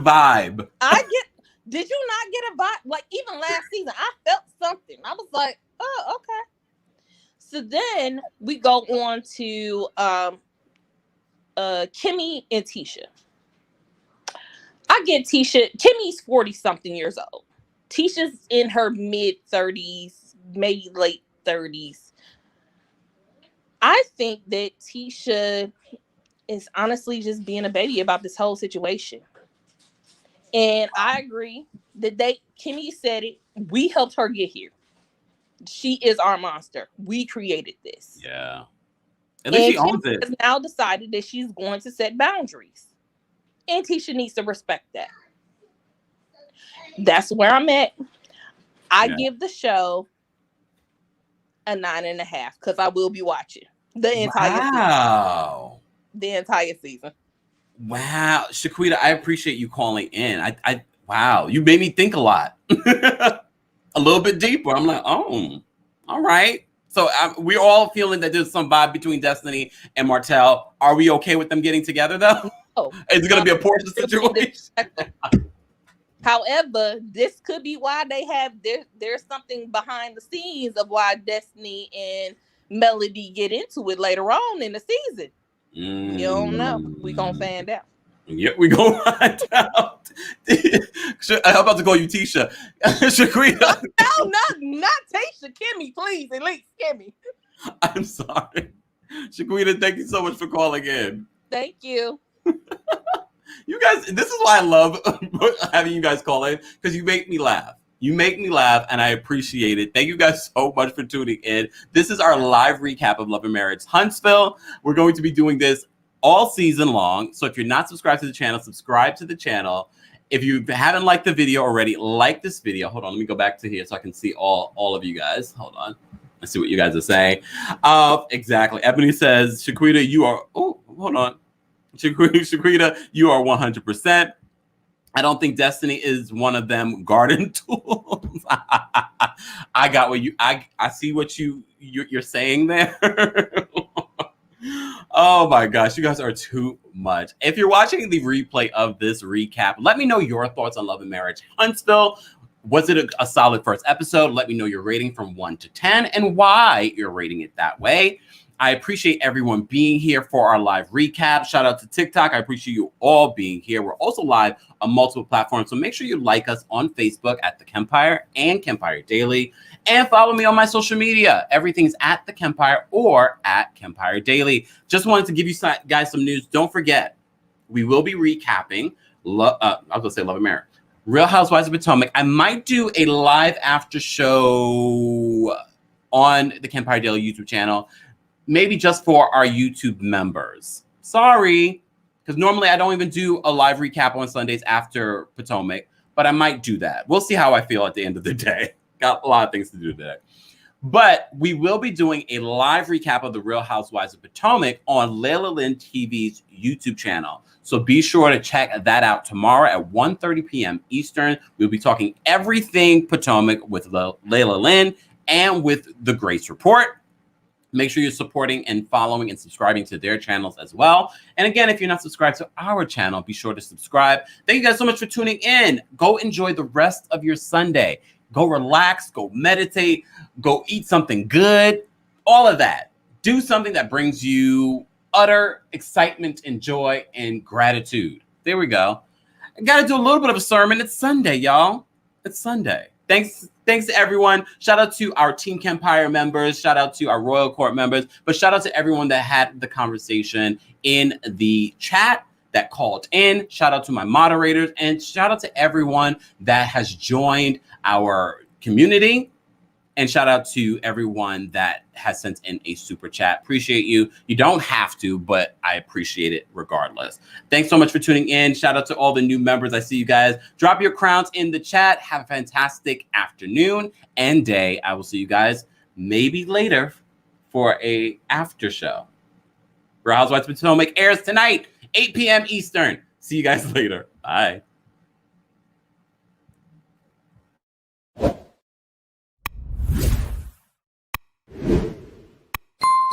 Speaker 1: vibe.
Speaker 7: Did you not get a vibe? Like even last season, I felt something. I was like, oh, okay. So then we go on to Kimmy and Tisha. I get Tisha. Kimmy's 40-something years old. Tisha's in her mid-30s, maybe late 30s. I think that Tisha is honestly just being a baby about this whole situation. And I agree that Kimmy said it. We helped her get here. She is our monster. We created this.
Speaker 1: Yeah. At least she owns it.
Speaker 7: Has now decided that she's going to set boundaries. And Tisha needs to respect that. That's where I'm at. I give the show a 9.5 because I will be watching the entire season. The entire season.
Speaker 1: Wow. Shaquita, I appreciate you calling in. Wow, you made me think a lot. A little bit deeper. I'm like, oh, all right. So we're all feeling that there's some vibe between Destiny and Martell. Are we okay with them getting together, though?
Speaker 7: Oh,
Speaker 1: Is it going to be a Portia situation?
Speaker 7: However, this could be why they have there's something behind the scenes of why Destiny and Melody get into it later on in the season. You don't know. We gonna find out.
Speaker 1: Yeah, we gonna find out. I'm about to call you Tisha. Shaquita.
Speaker 7: No, not Tisha. Kimmy, please. At least Kimmy.
Speaker 1: I'm sorry. Shaquita, thank you so much for calling in.
Speaker 7: Thank you.
Speaker 1: You guys, this is why I love having you guys call in, because you make me laugh. You make me laugh, and I appreciate it. Thank you guys so much for tuning in. This is our live recap of Love Marriage Huntsville. We're going to be doing this all season long. So if you're not subscribed to the channel, subscribe to the channel. If you haven't liked the video already, like this video. Hold on, let me go back to here so I can see all of you guys. Hold on. Let's see what you guys are saying. Exactly. Ebony says, Shaquita, you are... Oh, hold on. Shaquita, you are 100%. I don't think Destiny is one of them garden tools. I got what I see what you're saying there. Oh my gosh, you guys are too much. If you're watching the replay of this recap, let me know your thoughts on Love and Marriage Huntsville. Was it a solid first episode? Let me know your rating from 1 to 10 and why you're rating it that way. I appreciate everyone being here for our live recap. Shout out to TikTok. I appreciate you all being here. We're also live on multiple platforms, so make sure you like us on Facebook at TheKempire and Kempire Daily, and follow me on my social media. Everything's at TheKempire or at Kempire Daily. Just wanted to give you guys some news. Don't forget, we will be recapping. I was gonna say Love and Marriage, Real Housewives of Potomac. I might do a live after show on the Kempire Daily YouTube channel. Maybe just for our YouTube members. Sorry, because normally I don't even do a live recap on Sundays after Potomac, but I might do that. We'll see how I feel at the end of the day. Got a lot of things to do today. But we will be doing a live recap of the Real Housewives of Potomac on Layla Lynn TV's YouTube channel. So be sure to check that out tomorrow at 1:30 p.m. Eastern. We'll be talking everything Potomac with Layla Lynn and with The Grace Report. Make sure you're supporting and following and subscribing to their channels as well. And again, if you're not subscribed to our channel, be sure to subscribe. Thank you guys so much for tuning in. Go enjoy the rest of your Sunday. Go relax, go meditate, go eat something good, all of that. Do something that brings you utter excitement and joy and gratitude. There we go. I got to do a little bit of a sermon. It's Sunday, y'all. It's Sunday. Thanks to everyone. Shout out to our Team Kempire members. Shout out to our Royal Court members. But shout out to everyone that had the conversation in the chat, that called in. Shout out to my moderators. And shout out to everyone that has joined our community. And shout out to everyone that has sent in a super chat. Appreciate you. You don't have to, but I appreciate it regardless. Thanks so much for tuning in. Shout out to all the new members. I see you guys. Drop your crowns in the chat. Have a fantastic afternoon and day. I will see you guys maybe later for a after show. Real Housewives of Potomac airs tonight, 8 p.m. Eastern. See you guys later. Bye.